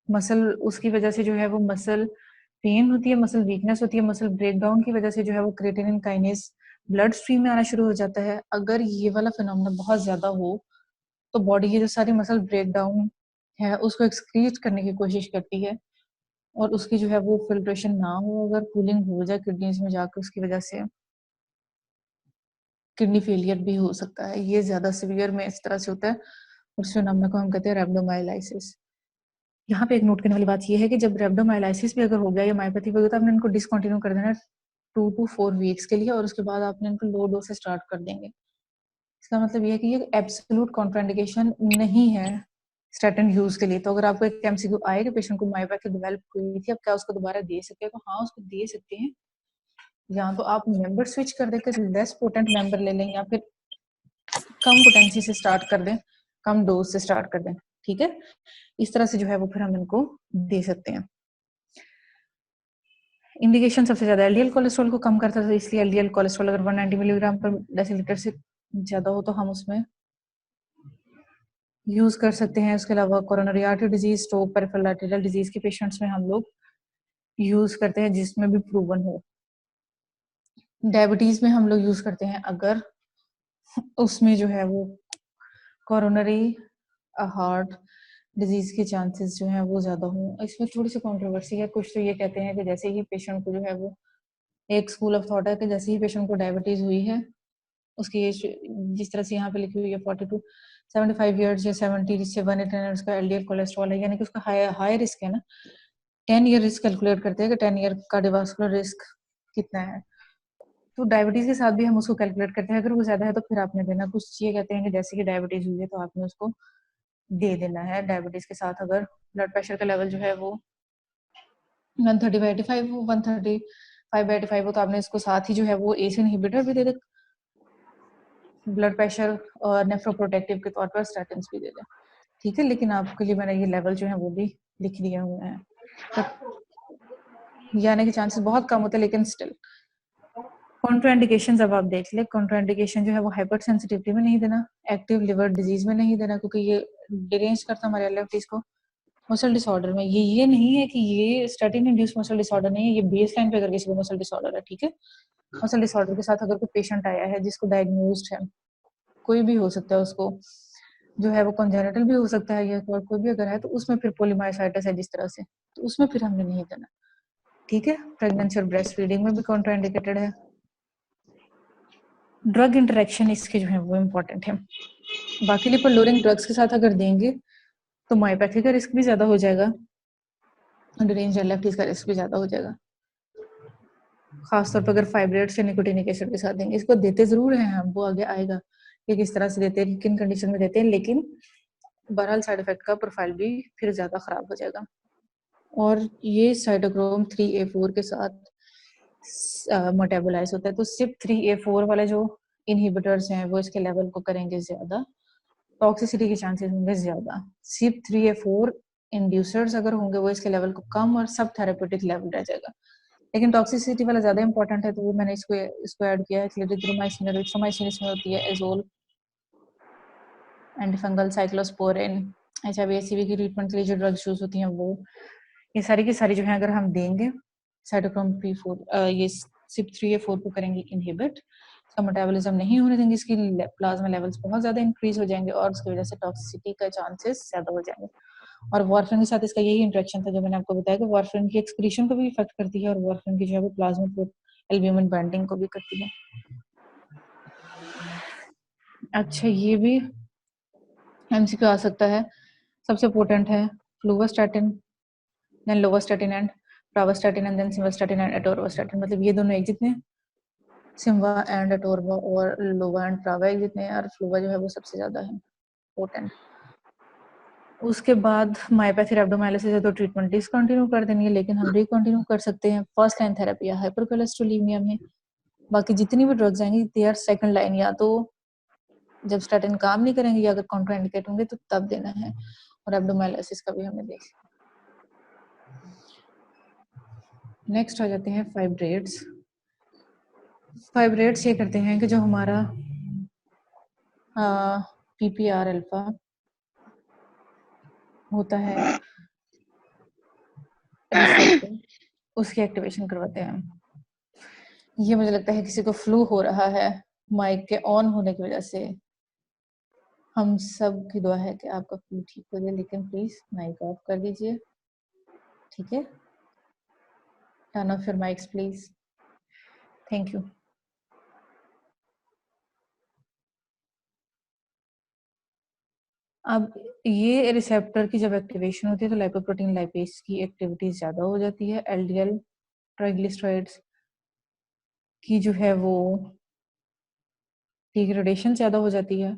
मसल उसकी वजह से जो है वो मसल पेन होती है, मसल वीकनेस होती है, मसल ब्रेकडाउन की वजह से जो है वो क्रिएटिनिन काइनेज ब्लड स्ट्रीम में आना शुरू हो जाता है। अगर ये वाला फिनोमेना बहुत ज्यादा हो तो बॉडी की जो सारी मसल ब्रेकडाउन है उसको एक्सक्रीट करने की कोशिश करती है, और उसकी जो है वो फिल्ट्रेशन ना हो, अगर कूलिंग हो जाए किडनीज में जाकर, उसकी वजह से किडनी फेलियर भी हो सकता है। ये ज्यादा सीवियर में इस तरह से होता है, और इस फिनोमेना को हम कहते हैं रेब्डोमाइलाइसिस। यहाँ पे एक नोट करने वाली बात ये है कि जब रेब्डोमाइलाइसिस भी अगर हो गया या मायोपैथी भी हो गया तो आपने इनको डिसकंटिन्यू कर देना 2 to 4 वीक्स के लिए, और उसके बाद आपने इनको लो डोज से स्टार्ट कर देंगे। इसका मतलब ये है कि ये एब्सोल्यूट कॉन्ट्राइंडिकेशन नहीं है स्टैटिन यूज के लिए। तो अगर आपको एक MCQ आए कि पेशेंट को मायोपैथी डेवलप हुई थी, अब क्या उसको दोबारा दे सकते हैं, तो हाँ उसको दे सकते हैं। या तो आप मेंबर स्विच कर देकर लेस पोटेंट मेंबर ले लें, या फिर कम पोटेंसी से स्टार्ट कर दें, कम डोज से स्टार्ट कर दें, ठीक है। इस तरह से जो है वो फिर हम इनको दे सकते हैं। इंडिकेशन सबसे ज्यादा LDL कोलेस्ट्रॉल को कम करता है, इसलिए LDL कोलेस्ट्रॉल अगर 190 मिलीग्राम पर डेसीलीटर से ज्यादा हो तो हम उसमें यूज कर सकते हैं। उसके अलावा coronary artery disease, stroke, peripheral arterial disease के पेशेंट्स में हम लोग यूज करते हैं जिसमें भी प्रूवन हो। डायबिटीज में हम लोग यूज करते हैं अगर उसमें जो है वो कोरोनरी हार्ट डिजीज के चांसेस जो हैं वो ज्यादा हों। इसमें थोड़ी सी कंट्रोवर्सी है, कुछ तो ये कहते हैं कि जैसे ही पेशेंट को जो है वो, एक स्कूल ऑफ थॉट है कि जैसे ही पेशेंट को डायबिटीज हुई है, उसकी एज जिस तरह से यहाँ पे लिखी हुई है 42 75 ईयर्स या 70 से 180 है, उसका एलडीएल कोलेस्ट्रॉल है, यानी कि उसका हाई रिस्क है ना। 10 ईयर रिस्क कैलकुलेट करते हैं कि 10 ईयर कार्डियोवास्कुलर रिस्क कितना है। तो डायबिटीज के साथ भी हम उसको कैलकुलेट करते हैं, अगर वो ज्यादा है तो फिर आपने देना। कुछ ये कहते हैं कि जैसे कि डायबिटीज हुई है तो आपने उसको दे देना है। डायबिटीज के साथ अगर ब्लड प्रेशर का लेवल जो है वो 130/85 हो, 135/85 हो, तो आपने इसको साथ ही जो है वो एस इनहिबिटर भी दे दे, ब्लड प्रेशर और नेफ्रोप्रोटेक्टिव के तौर पर स्टैटिन्स भी दे दें। ठीक है, लेकिन आपके लिए मैंने ये लेवल जो है वो भी लिख दिए हुए हैं। तो ये आने के चांसेस बहुत कम होते हैं, लेकिन स्टिल कॉन्ट्राइंडिकेशन अब आप देख ले। कॉन्ट्राइंडिकेशन जो है वो हाइपर सेंसिटिविटी में नहीं देना, एक्टिव लिवर डिजीज में नहीं देना, क्योंकि ये डिरेंज करता हमारे एलएफटीज को। मसल डिसऑर्डर में ये नहीं है कि ये स्टैटिन इंड्यूस मसल डिसऑर्डर नहीं है, ये बेस लाइन पे अगर किसी को मसल डिसऑर्डर है, ठीक है। मसल डिसऑर्डर के साथ अगर कोई पेशेंट आया है जिसको डायग्नोस्ड है, कोई भी हो सकता है, उसको जो है वो कंजेनिटल भी हो सकता है, या कोई भी अगर है तो उसमें फिर पोलीमायोसाइटिस है जिस तरह से, तो उसमें फिर हमने नहीं देना। ठीक है, प्रेगनेंसी और ब्रेस्ट फीडिंग में भी कॉन्ट्राइंडिकेटेड है। ड्रग इंटरेक्शन इसके जो है वो इम्पोर्टेंट है। बाकी लिपोलोरिंग ड्रग्स के साथ अगर देंगे तो मायोपैथी का रिस्क भी ज्यादा हो जाएगा, डिरेंज एलएफटीज का रिस्क भी ज्यादा हो जाएगा, खासतौर पर अगर फाइब्रेट्स या निकोटिनिक एसिड के साथ देंगे। इसको देते जरूर हैं हम, वो आगे आएगा कि किस तरह से देते हैं, किन कंडीशन में देते हैं, लेकिन बहरहाल साइड इफेक्ट का प्रोफाइल भी फिर ज्यादा खराब हो जाएगा। और ये साइटोक्रोम 3A4 के साथ मेटाबोलाइज होता है, तो सिर्फ 3A4 वाले जो इनहिबिटर्स हैं वो इसके लेवल को करेंगे ज्यादा, टॉक्सिसिटी के चांसेस होंगे ज्यादा। सिर्फ 3A4 इंड्यूसर्स अगर होंगे वो इसके लेवल को कम और सब थेरेप्यूटिक लेवल रह जाएगा। लेकिन टॉक्सिसिटी वाला ज्यादा इंपॉर्टेंट है, तो वो मैंने इसको ऐड किया है। क्लोरिड्रोमाइसिन और इट्रोमाइसिन इसमें होती है, एजोल, एंटीफंगल, साइक्लोस्पोरिन, HIV/HCV की ट्रीटमेंट के लिए जो ड्रग्स यूज होती हैं वो, ये सारी की सारी जो है अगर हम देंगे साइटोक्रोम P4 ये सिर्फ 3A4 को करेंगे इनहिबिट, इसका मेटाबॉलिज्म नहीं होने देंगे, इसकी प्लाज्मा लेवल्स बहुत ज्यादा इंक्रीज हो जाएंगे और उसकी वजह से टॉक्सिसिटी का चांसेस ज्यादा हो जाएंगे। और वार्फरिन के साथ इसका यही इंटरेक्शन था जो मैंने आपको बताया कि वार्फरिन की एक्सक्रीशन को भी इफेक्ट करती है और वार्फरिन की जो है वो प्लाज्मा एल्ब्यूमिन बाइंडिंग को भी करती है। अच्छा, ये भी एमसीक्यू आ सकता है। सबसे पोटेंट है fluvastatin, then lovastatin and pravastatin, and then simvastatin and atorvastatin. मतलब ये दोनों एक जितने, सिम्वा एंड एटोरवा और लोवा एंड प्रावा एक जितने, और फ्लूवा जो है वो सबसे ज्यादा है पोटेंट। उसके बाद मायोपैथी रैप्डोमाइलिसिस है तो ट्रीटमेंट डिसकंटिन्यू कर देंगे, लेकिन हम रिकंटिन्यू कर सकते हैं फर्स्ट लाइन थेरेपी या हाइपरकोलेस्ट्रोलीमिया में। बाकी जितनी भी ड्रग्स आएंगी दे आर सेकंड लाइन, या तो जब स्टैटिन काम नहीं करेंगे या अगर कॉन्ट्राइंडिकेट होंगे तो तब देना है। और एब्डोमाइलिसिस का भी हमने देख लिया। नेक्स्ट आ जाते हैं फाइब्रेट्स। फाइब्रेट्स ये करते हैं कि जो हमारा PPR अल्फा होता है रिसेप्टर, उसकी एक्टिवेशन करवाते हैं। ये मुझे लगता है किसी को फ्लू हो रहा है माइक के ऑन होने की वजह से। हम सब की दुआ है कि आपका फ्लू ठीक हो जाए, लेकिन प्लीज माइक ऑफ कर दीजिए। ठीक है, turn off your mics please, thank you. अब ये रिसेप्टर की जब एक्टिवेशन होती है तो लाइपोप्रोटीन लाइपेज की एक्टिविटी ज्यादा हो जाती है, एलडीएल ट्राइग्लिसराइड्स की जो है वो डिग्रेडेशन ज्यादा हो जाती है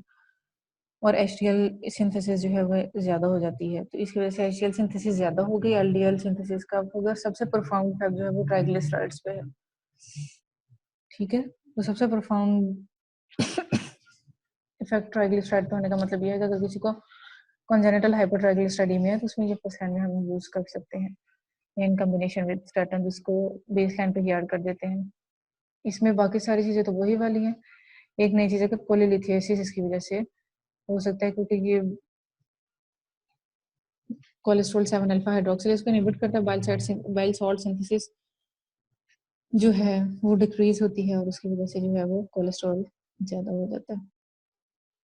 और एचडीएल सिंथेसिस जो है वो ज्यादा हो जाती है। तो इसकी वजह से एचडीएल सिंथेसिस ज्यादा हो गई, एलडीएल सिंथेसिस का अगर सबसे प्रोफाउंड इफेक्ट जो है वो ट्राइग्लिसराइड्स पे है। ठीक है, तो सबसे प्रोफाउंड इफेक्ट ट्राइग्लिसराइड पे होने का मतलब ये है कि अगर किसी को कॉन्जेनिटल हाइपरट्राइग्लिसराइडीमिया है तो उसमें ये फर्स्ट लाइन में हम यूज कर सकते हैं इन कॉम्बिनेशन विद स्टैटिन, जिसको बेसलाइन पे ही ऐड कर देते हैं। इसमें बाकी सारी चीजें तो वही वाली हैं। एक नई चीज है कि पॉलीलिथियासिस इसकी वजह से हो सकता है, क्योंकि ये कोलेस्ट्रॉल 7 अल्फा हाइड्रोक्सिल इसको इनहिबिट करता है, बाइल सॉल्ट सिंथेसिस जो है वो डिक्रीज होती है और उसकी वजह से जो है वो कोलेस्ट्रॉल ज्यादा हो जाता है।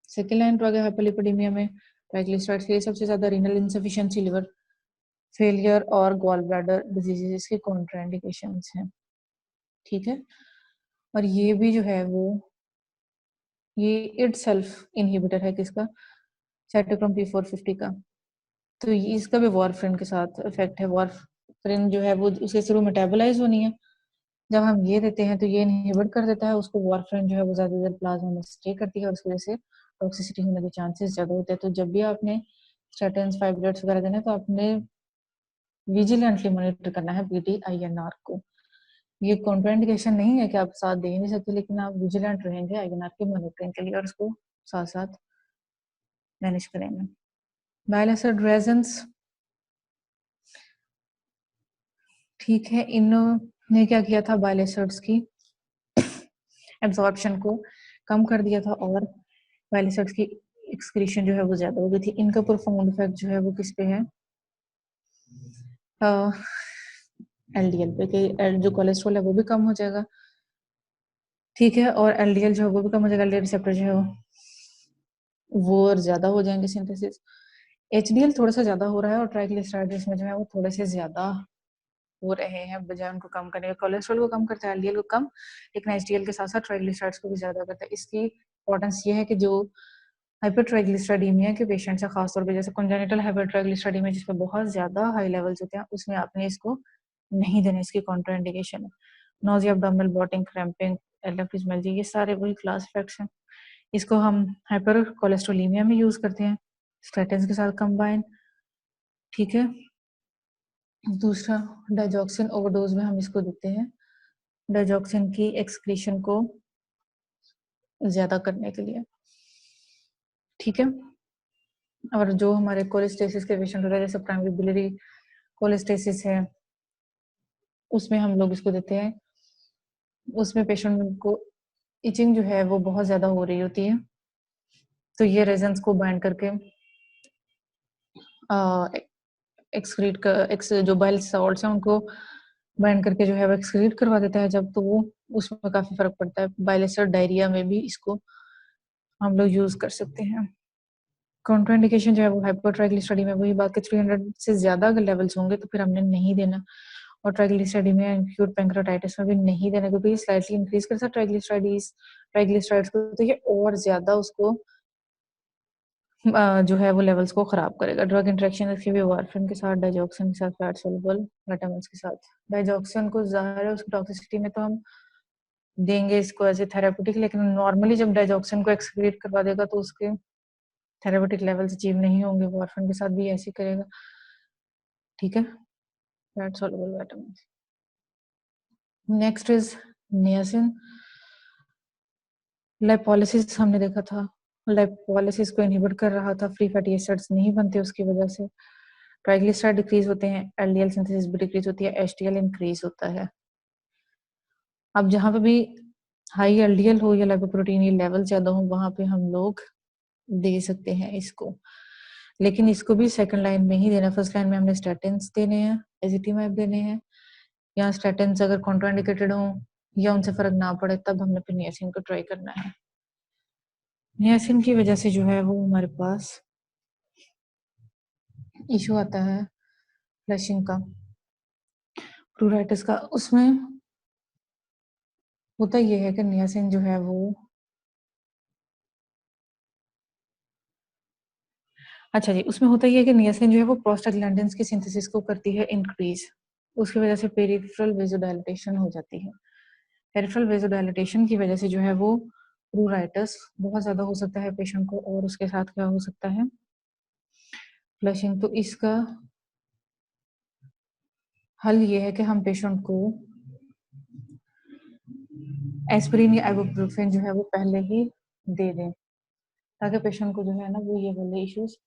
सेकेंड लाइन ड्रग है हाइपरलिपिडेमिया में ट्राइग्लिसराइड्स के लिए सबसे ज्यादा रीनल इनसफिशिएंसी, लिवर फेलियर और गॉल ब्लैडर डिजीजेस के कॉन्ट्राइंडिकेशंस हैं। ठीक है, और ये भी जो है वो ये इटसेल्फ इनहिबिटर है किसका, साइटोक्रोम P450 का। तो इसका भी वारफरिन के साथ इफेक्ट है। वारफरिन जो है वो उसके थ्रू मेटाबोलाइज होनी है, जब हम ये देते हैं तो ये इनहिबिट कर देता है उसको। वारफरिन जो है वो ज्यादा देर प्लाज्मा में स्टे करती है और उसकी वजह से टॉक्सिसिटी होने के चांसेस ज्यादा होते हैं। तो जब भी आपने स्टैटिन्स फाइब्रेट्स वगैरह देना है तो आपने विजिलेंटली मॉनिटर करना है PDINR को। ये कॉन्ट्राइंडिकेशन नहीं है कि आप साथ दे नहीं सकते, लेकिन आप विजिलेंट रहेंगे INR के मॉनिटरिंग के लिए और उसको साथ साथ मैनेज करेंगे। बाइल एसिड रेजेंस, ठीक है, इन्होंने क्या किया था, बाइल एसिड्स की एब्जॉर्प्शन को कम कर दिया था और बाइल एसिड्स की एक्सक्रीशन जो है वो ज्यादा हो गई थी। इनका प्रोफाउंड इफेक्ट जो है वो किस पे है, LDL पे, कि जो कोलेस्ट्रॉल है वो भी कम हो जाएगा। ठीक है, और LDL जो है वो भी कम हो जाएगा, LDL रिसेप्टर जो है वो और ज्यादा हो जाएंगे सिंथेसिस। HDL थोड़ा सा ज्यादा हो रहा है और ट्राइग्लिसराइड्स में जो है वो थोड़े से ज्यादा हो रहे हैं, बजाय उनको कम करने के। कोलेस्ट्रॉल को कम करता है, LDL को कम, लेकिन HDL के साथ साथ ट्राइग्लिसराइड्स को भी ज्यादा करता है। इसकी इंपॉर्टेंस ये है कि जो हाइपरट्राइग्लिसराइडीमिया के पेशेंट्स है, खासतौर पे जैसे कंजेनिटल हाइपरट्राइग्लिसराइडीमिया जिसमें बहुत ज्यादा हाई लेवल्स होते हैं, उसमें आपने इसको नहीं देना, इसकी कॉन्ट्राइंडिकेशन है। नोजिया, एब्डोमिनल ब्लॉटिंग, क्रैम्पिंग, एलेक्ट्रिजमेलजी, ये सारे वही क्लास इफेक्ट्स हैं। इसको हम हाइपर कोलेस्ट्रोलीमिया में यूज करते हैं स्टैटिन्स के साथ कंबाइन। ठीक है, दूसरा डाइजॉक्सिन ओवरडोज में हम इसको देते हैं डाइजॉक्सिन की एक्सक्रीशन को ज्यादा करने के लिए। ठीक है, और जो हमारे कोलेस्टेसिस के पेशेंट होते हैं, जैसे प्राइमरी बिलियरी कोलेस्टेसिस है, उसमें हम लोग इसको देते हैं। उसमें पेशेंट को इचिंग जो है वो बहुत ज्यादा हो रही होती है, तो ये रेजन्स को बाइंड करके एक्सक्रीट कर जो बाइल सॉल्ट्स हैं उनको बाइंड करके जो है वो एक्सक्रीट करवा देता है जब, तो वो उसमें काफी फर्क पड़ता है। बाइल एसिड डायरिया में भी इसको हम लोग यूज कर सकते हैं। कॉन्ट्राइंडिकेशन जो है वो हाइपोट्राइग्लिसराइडी में वही बात कि 300 से ज्यादा अगर लेवल्स होंगे तो फिर हमने नहीं देना, और ट्राइग्लिसराइडी में एक्यूट पैंक्रेटाइटिस में भी नहीं देना, क्योंकि ये स्लाइटली इंक्रीज करता है ट्राइग्लिसराइड्स को, तो ये और ज्यादा उसको जो है वो लेवल्स को खराब करेगा। ड्रग इंटरेक्शन इसकी भी वारफरिन के साथ, डाइजॉक्सिन के साथ, फैट सोलुबल विटामिन्स के साथ। डाइजॉक्सिन को ज़ाहिर है उसकी टॉक्सिसिटी में तो हम देंगे इसको एज ए थेरापेटिक, लेकिन नॉर्मली जब डाइजॉक्सिन को एक्सक्रीट करवा देगा तो उसके थेरापेटिक लेवल्स अचीव नहीं होंगे। वारफरिन के साथ भी ऐसे करेगा। ठीक है, fat soluble vitamin. Next is niacin. Lipolysis हमने देखा था, लाइपोलिसिस को इनहिबिट कर रहा था, फ्री फैटी एसिड्स नहीं बनते उसकी वजह से, ट्राइग्लिसराइड डिक्रीज होते हैं, LDL सिंथेसिस भी डिक्रीज होती है, HDL इंक्रीज होता है। अब जहां पे भी हाई LDL हो या लाइपोप्रोटीन ये लेवल ज्यादा हो, वहां पे हम लोग दे सकते हैं इसको, लेकिन इसको भी सेकंड लाइन में ही देना। फर्स्ट लाइन में हमने स्टैटिन्स देने हैं, एजिटिमाइब देने हैं, या स्टैटिन्स अगर कॉन्ट्राइंडिकेटेड हो या उनसे फर्क ना पड़े तब हमने फिर नियासिन को ट्राई करना है। नियासिन की वजह से जो है वो हमारे पास इशू आता है फ्लशिंग का, प्लूराइटिस का। उसमें होता ये है कि नियासिन जो है वो, अच्छा जी, उसमें होता ये है कि नियासिन जो है वो प्रोस्टाग्लैंडिन्स की सिंथेसिस को करती है इंक्रीज, उसकी वजह से पेरिफेरल वेजोडाइलेटेशन हो जाती है। पेरिफेरल वेजोडाइलेटेशन की वजह से जो है वो प्लूराइटिस बहुत ज्यादा हो सकता है पेशेंट को, और उसके साथ क्या हो सकता है, फ्लशिंग। तो इसका हल ये है कि हम पेशेंट को एस्पिरिन या आइबुप्रोफेन जो है वो पहले ही दे दें, ताकि पेशेंट को जो है ना वो ये वाले इश्यूज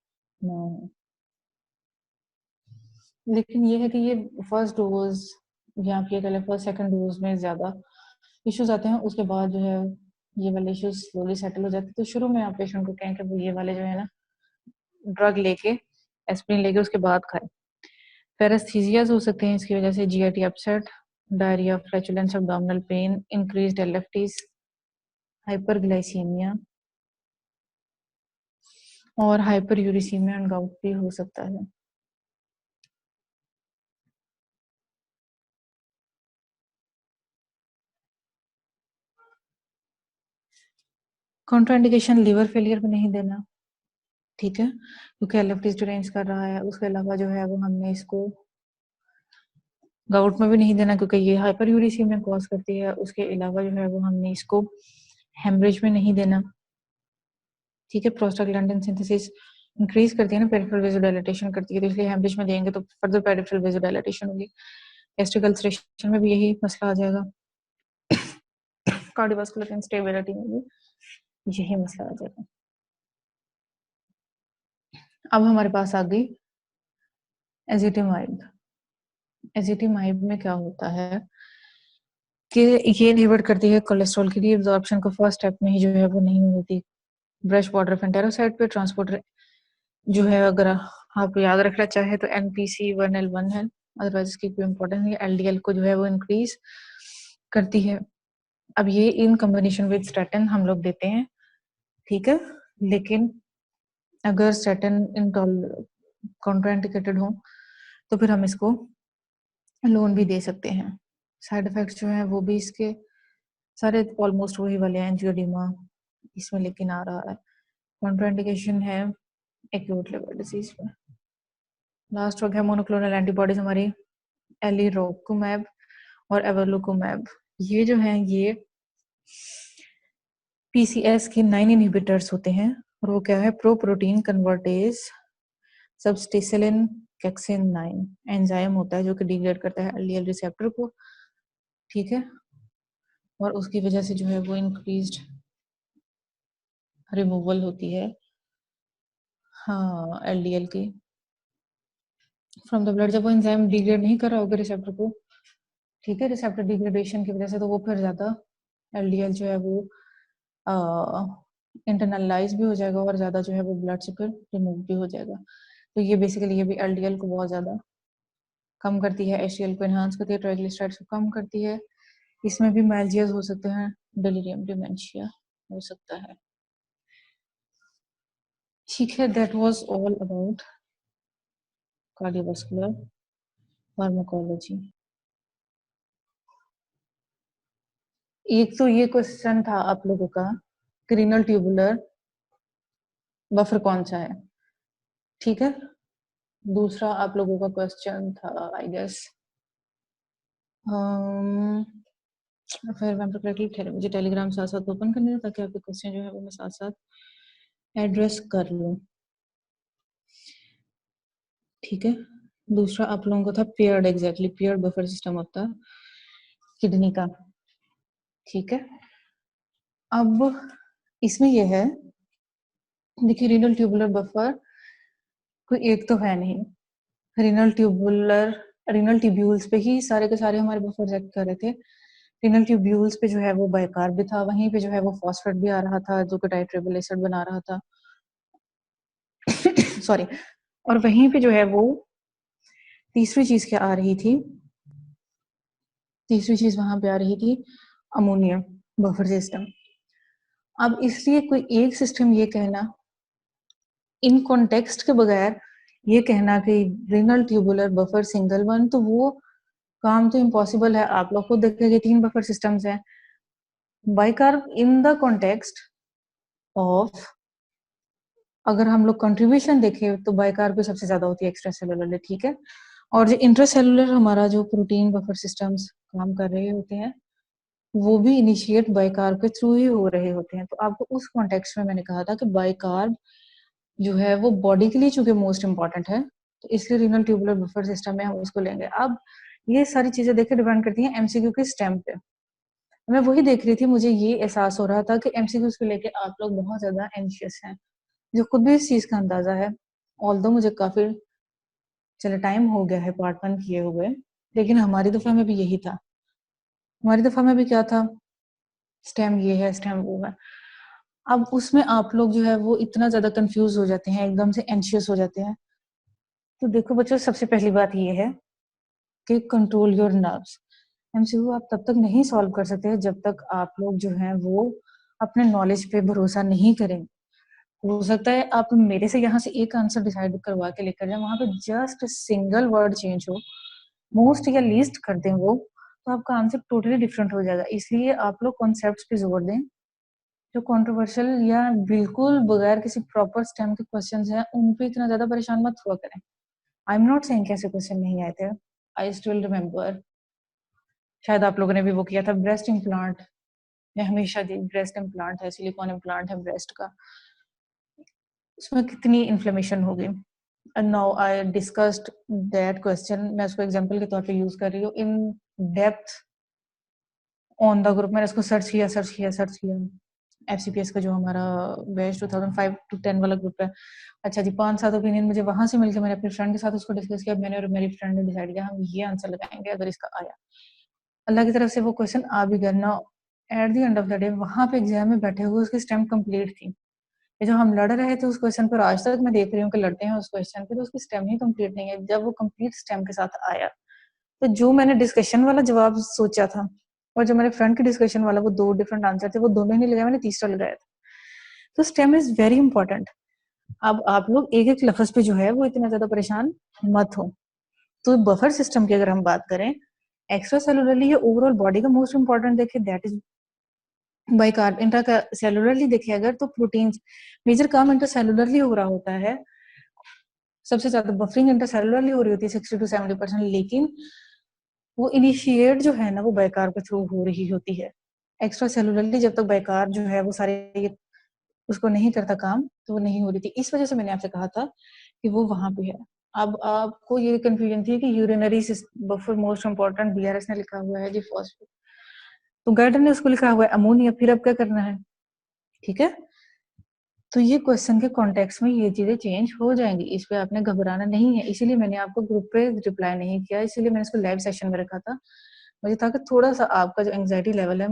ना हो। लेकिन ये है कि ये फर्स्ट डोज या फिर कह फर्स्ट सेकंड डोज में ज्यादा इश्यूज आते हैं, उसके बाद जो है ये वाले इश्यूज स्लोली सेटल हो जाते हैं। तो शुरू में आप पेशेंट को कहें कि वो ये वाले जो है ना ड्रग लेके एस्पिरिन लेके उसके बाद खाए। पैरास्थीजियाज हो सकते हैं इसकी वजह से, GIT upset, diarrhoea, flatulence, abdominal pain, increased LFTs, hyperglycaemia और हाइपर यूरिसीमिया एंड गाउट भी हो सकता है। कॉन्ट्राइंडिकेशन लिवर फेलियर में नहीं देना, ठीक है, क्योंकि एलएफटी डिरेंज कर रहा है। उसके अलावा जो है वो हमने इसको गाउट में भी नहीं देना क्योंकि ये हाइपर यूरिसीमिया कॉज करती है। उसके अलावा जो है वो हमने इसको हेमरेज में नहीं देना, ठीक है। प्रोस्टाग्लैंडिन सिंथेसिस इंक्रीज करती है ना, पेरिफेरल वेसोडाइलेटेशन करती है, तो इसलिए हेमरेज में देंगे तो फर्दर पेरिफेरल वेसोडाइलेटेशन होगी। गैस्ट्रिक अल्सरेशन में भी यही मसला आ जाएगा, कार्डियोवास्कुलर इंस्टेबिलिटी में भी यही मसला आ जाएगा। अब हमारे पास आ गई एजिटिमाइब। एजिटिमाइब में क्या होता है कि ये इनहिबिट करती है कोलेस्ट्रॉल की रीअब्जॉर्प्शन को, फर्स्ट स्टेप में ही जो है वो नहीं होती। ब्रश वाटर फेंटेरोसाइड पे ट्रांसपोर्टर जो है, अगर आप याद रखना चाहे तो NPC1L1 है, अदरवाइज इसकी कोई इंपॉर्टेंस नहीं। LDL को जो है वो इंक्रीज करती है। अब ये इन कॉम्बिनेशन विद स्टैटिन हम लोग देते हैं, ठीक है, लेकिन अगर स्टैटिन कॉन्ट्राइंडिकेटेड हो तो फिर हम इसको लोन भी दे सकते हैं। साइड इफेक्ट्स जो है वो भी इसके सारे ऑलमोस्ट वही वाले हैं, एंजियोडीमा इसमें लेकिन आ रहा है। कॉन्ट्राइंडिकेशन है एक्यूट लिवर डिजीज में। लास्ट ड्रग है मोनोक्लोनल एंटीबॉडीज हमारी, एलिरोकुमैब और एवरलुकुमैब। ये जो है ये PCS के 9 इनहिबिटर्स होते हैं, और वो क्या है, प्रो प्रोटीन कन्वर्टेज सबस्टेसिलिन कैक्सिन 9 एंजाइम होता है जो कि डिग्रेड करता है LDL रिसेप्टर को, ठीक है, और उसकी वजह से जो है वो इंक्रीज्ड रिमूवल होती है, हाँ, LDL की फ्रॉम द ब्लड। जब वो एंजाइम डिग्रेड नहीं कर रहा होगा रिसेप्टर को, ठीक है, रिसेप्टर डिग्रेडेशन की वजह से, तो वो फिर ज्यादा LDL जो है वो इंटरनलाइज भी हो जाएगा और ज्यादा जो है वो ब्लड से फिर रिमूव भी हो जाएगा। तो ये बेसिकली ये भी LDL को बहुत ज्यादा कम करती है, HDL को एनहांस करती है, ट्राइग्लिसराइड्स को कम करती है। इसमें भी मैल्जियस हो सकते हैं, डेलिरियम डिमेंशिया हो सकता है, ठीक है। That was all about cardiovascular pharmacology. एक तो ये क्वेश्चन था आप लोगों का, रीनल ट्यूबुलर बफर कौन सा है, ठीक है। दूसरा आप लोगों का क्वेश्चन था आई गेस, फिर मैं करेक्टली मुझे टेलीग्राम साथ साथ ओपन करने दो ताकि आपके क्वेश्चन जो है वो मैं साथ साथ एड्रेस कर लूँ, ठीक है। दूसरा आप लोगों को था paired, exactly paired buffer system होता है किडनी का, ठीक है। अब इसमें यह है, देखिए रीनल ट्यूबुलर बफर कोई एक तो है नहीं, रीनल ट्यूब्यूल्स पे ही सारे के सारे हमारे बफर एक्ट कर रहे थे। रीनल ट्यूब्यूल्स पे जो है वो बाइकार्ब भी था, वहीं पे जो है वो फॉस्फेट भी आ रहा था जो कि टाइट्रेबल एसिड बना रहा था सॉरी, और वहीं पे जो है वो तीसरी चीज क्या आ रही थी, तीसरी चीज वहां पे आ रही थी अमोनिया बफर सिस्टम। अब इसलिए कोई एक सिस्टम ये कहना इन कॉन्टेक्स्ट के बगैर, ये कहना कि renal tubular buffer single one, तो वो काम तो इम्पॉसिबल है। आप लोग को देखेंगे 3 बफर सिस्टम्स हैं। Bicarb in the context of, अगर हम लोग कंट्रीब्यूशन देखें तो बाइकार्ब की सबसे ज्यादा होती है एक्स्ट्रा सेलुलर, ठीक है। और जो इंट्रासेलुलर हमारा जो प्रोटीन बफर सिस्टम्स काम कर रहे होते हैं वो भी इनिशिएट बाइकार्ब के थ्रू ही हो रहे होते हैं। तो आपको उस कॉन्टेक्स्ट में मैंने कहा था कि बाइकार्ब जो है वो बॉडी के लिए चूंकि मोस्ट इंपॉर्टेंट है, तो इसलिए रीनल ट्यूबुलर बफर सिस्टम में हम उसको लेंगे। अब ये सारी चीजें देखे डिपेंड करती हैं MCQ के स्टैम्प पे। मैं वही देख रही थी, मुझे ये एहसास हो रहा था कि MCQs को लेके आप लोग बहुत ज्यादा एंशियस हैं, जो खुद भी इस चीज का अंदाजा है। ऑल्दो मुझे काफी चलो टाइम हो गया है पार्ट 1 किए हुए, लेकिन हमारी दफा में भी यही था। हमारी दफा में भी क्या था, स्टेम ये है, स्टेम वो है। अब उसमें आप लोग जो है वो इतना ज्यादा कंफ्यूज हो जाते हैं, एकदम से एंशियस हो जाते हैं तो देखो बच्चों, सबसे पहली बात ये है कि कंट्रोल योर नर्व्स। एमसीक्यू आप तब तक नहीं सॉल्व कर सकते जब तक आप लोग जो हैं वो अपने नॉलेज पे भरोसा नहीं करेंगे। हो सकता है आप मेरे से यहाँ से एक आंसर डिसाइड करवा के लेकर जाए, वहां पे जस्ट सिंगल वर्ड चेंज हो, मोस्ट या लीस्ट कर दें वो, तो आपका आंसर टोटली डिफरेंट हो जाएगा। इसलिए आप लोग कॉन्सेप्ट्स पे जोर दें। जो कंट्रोवर्शियल या बिल्कुल बगैर किसी प्रॉपर स्टेम के क्वेश्चंस हैं उन पे इतना ज्यादा परेशान मत हुआ करें। आई एम नॉट सेइंग कैसे क्वेश्चन नहीं आए थे, आई स्टिल रिमेम्बर। शायद आप लोगों ने भी वो किया था, ब्रेस्ट इम्प्लांट। मैं हमेशा दी ब्रेस्ट इम्प्लांट है, सिलिकॉन इम्प्लांट है ब्रेस्ट का, उसमें कितनी इन्फ्लेमेशन होगी। And now I discussed that question, मैं उसको एग्जांपल के तौर पे यूज कर रही हूँ in depth on the group. मैंने उसको सर्च किया एफसीपीएस का जो हमारा बैच 2005 to 10 वाला ग्रुप है। अच्छा जी, 5-7 ओपिनियन मुझे वहां से मिलकर मैंने अपने फ्रेंड के साथ उसको डिस्कस किया। मैंने और मेरी फ्रेंड ने डिसाइड किया हम ये आंसर लगाएंगे अगर इसका आया। अल्लाह की तरफ से वो क्वेश्चन आ भी गया ना। At the end of the day वहां पे एग्जाम में बैठे हुए उसकी स्टेम कंप्लीट थी। ये जो हम लड़ रहे थे उस क्वेश्चन पर, आज तक मैं देख रही हूँ कि लड़ते हैं उस क्वेश्चन पे, तो उसकी स्टेम ही कंप्लीट नहीं है। जब वो कंप्लीट स्टेम के साथ आया तो जो मैंने डिस्कशन वाला जवाब सोचा था और जो मेरे फ्रेंड के डिस्कशन वाला, वो दो डिफरेंट आंसर थे, वो दोनों ही नहीं लगाया, मैंने तीसरा लगाया था। तो स्टेम इज वेरी इंपॉर्टेंट। अब आप लोग एक एक लफ्ज पे जो है वो इतना ज्यादा परेशान मत हो। तो बफर सिस्टम की अगर हम बात करें, एक्स्ट्रा सेलुलरली या ओवरऑल बॉडी का मोस्ट इंपॉर्टेंट देखें that is by carb. Intra cellularly देखें अगर, तो प्रोटीन्स मेजर काम इंटरसेलुलरली हो रहा होता है। सबसे ज्यादा बफरिंग इंटरसेलुलरली हो रही होती है 60 to 70%, लेकिन वो इनिशिएट जो है ना वो बाइकार के थ्रू हो रही होती है। एक्स्ट्रा सेलुलरली जब तक बाइकार जो है वो सारे उसको नहीं करता काम, तो वो नहीं हो रही थी। इस वजह से मैंने आपसे कहा था कि वो वहां पे है। अब आपको ये कंफ्यूजन थी कि urinary buffer most important, BRS ने लिखा हुआ है जी फॉस्फेट, तो गाइडर ने उसको लिखा हुआ है अमोनिया। फिर अब क्या करना है? ठीक है, तो ये क्वेश्चन के कॉन्टेक्स्ट में ये चीजें चेंज हो जाएंगी, इस पे आपने घबराना नहीं है। इसीलिए मैंने आपको ग्रुप पे रिप्लाई नहीं किया, इसीलिए मैंने इसको लाइव सेशन में रखा था। मुझे था कि थोड़ा सा आपका जो एंग्जाइटी लेवल है,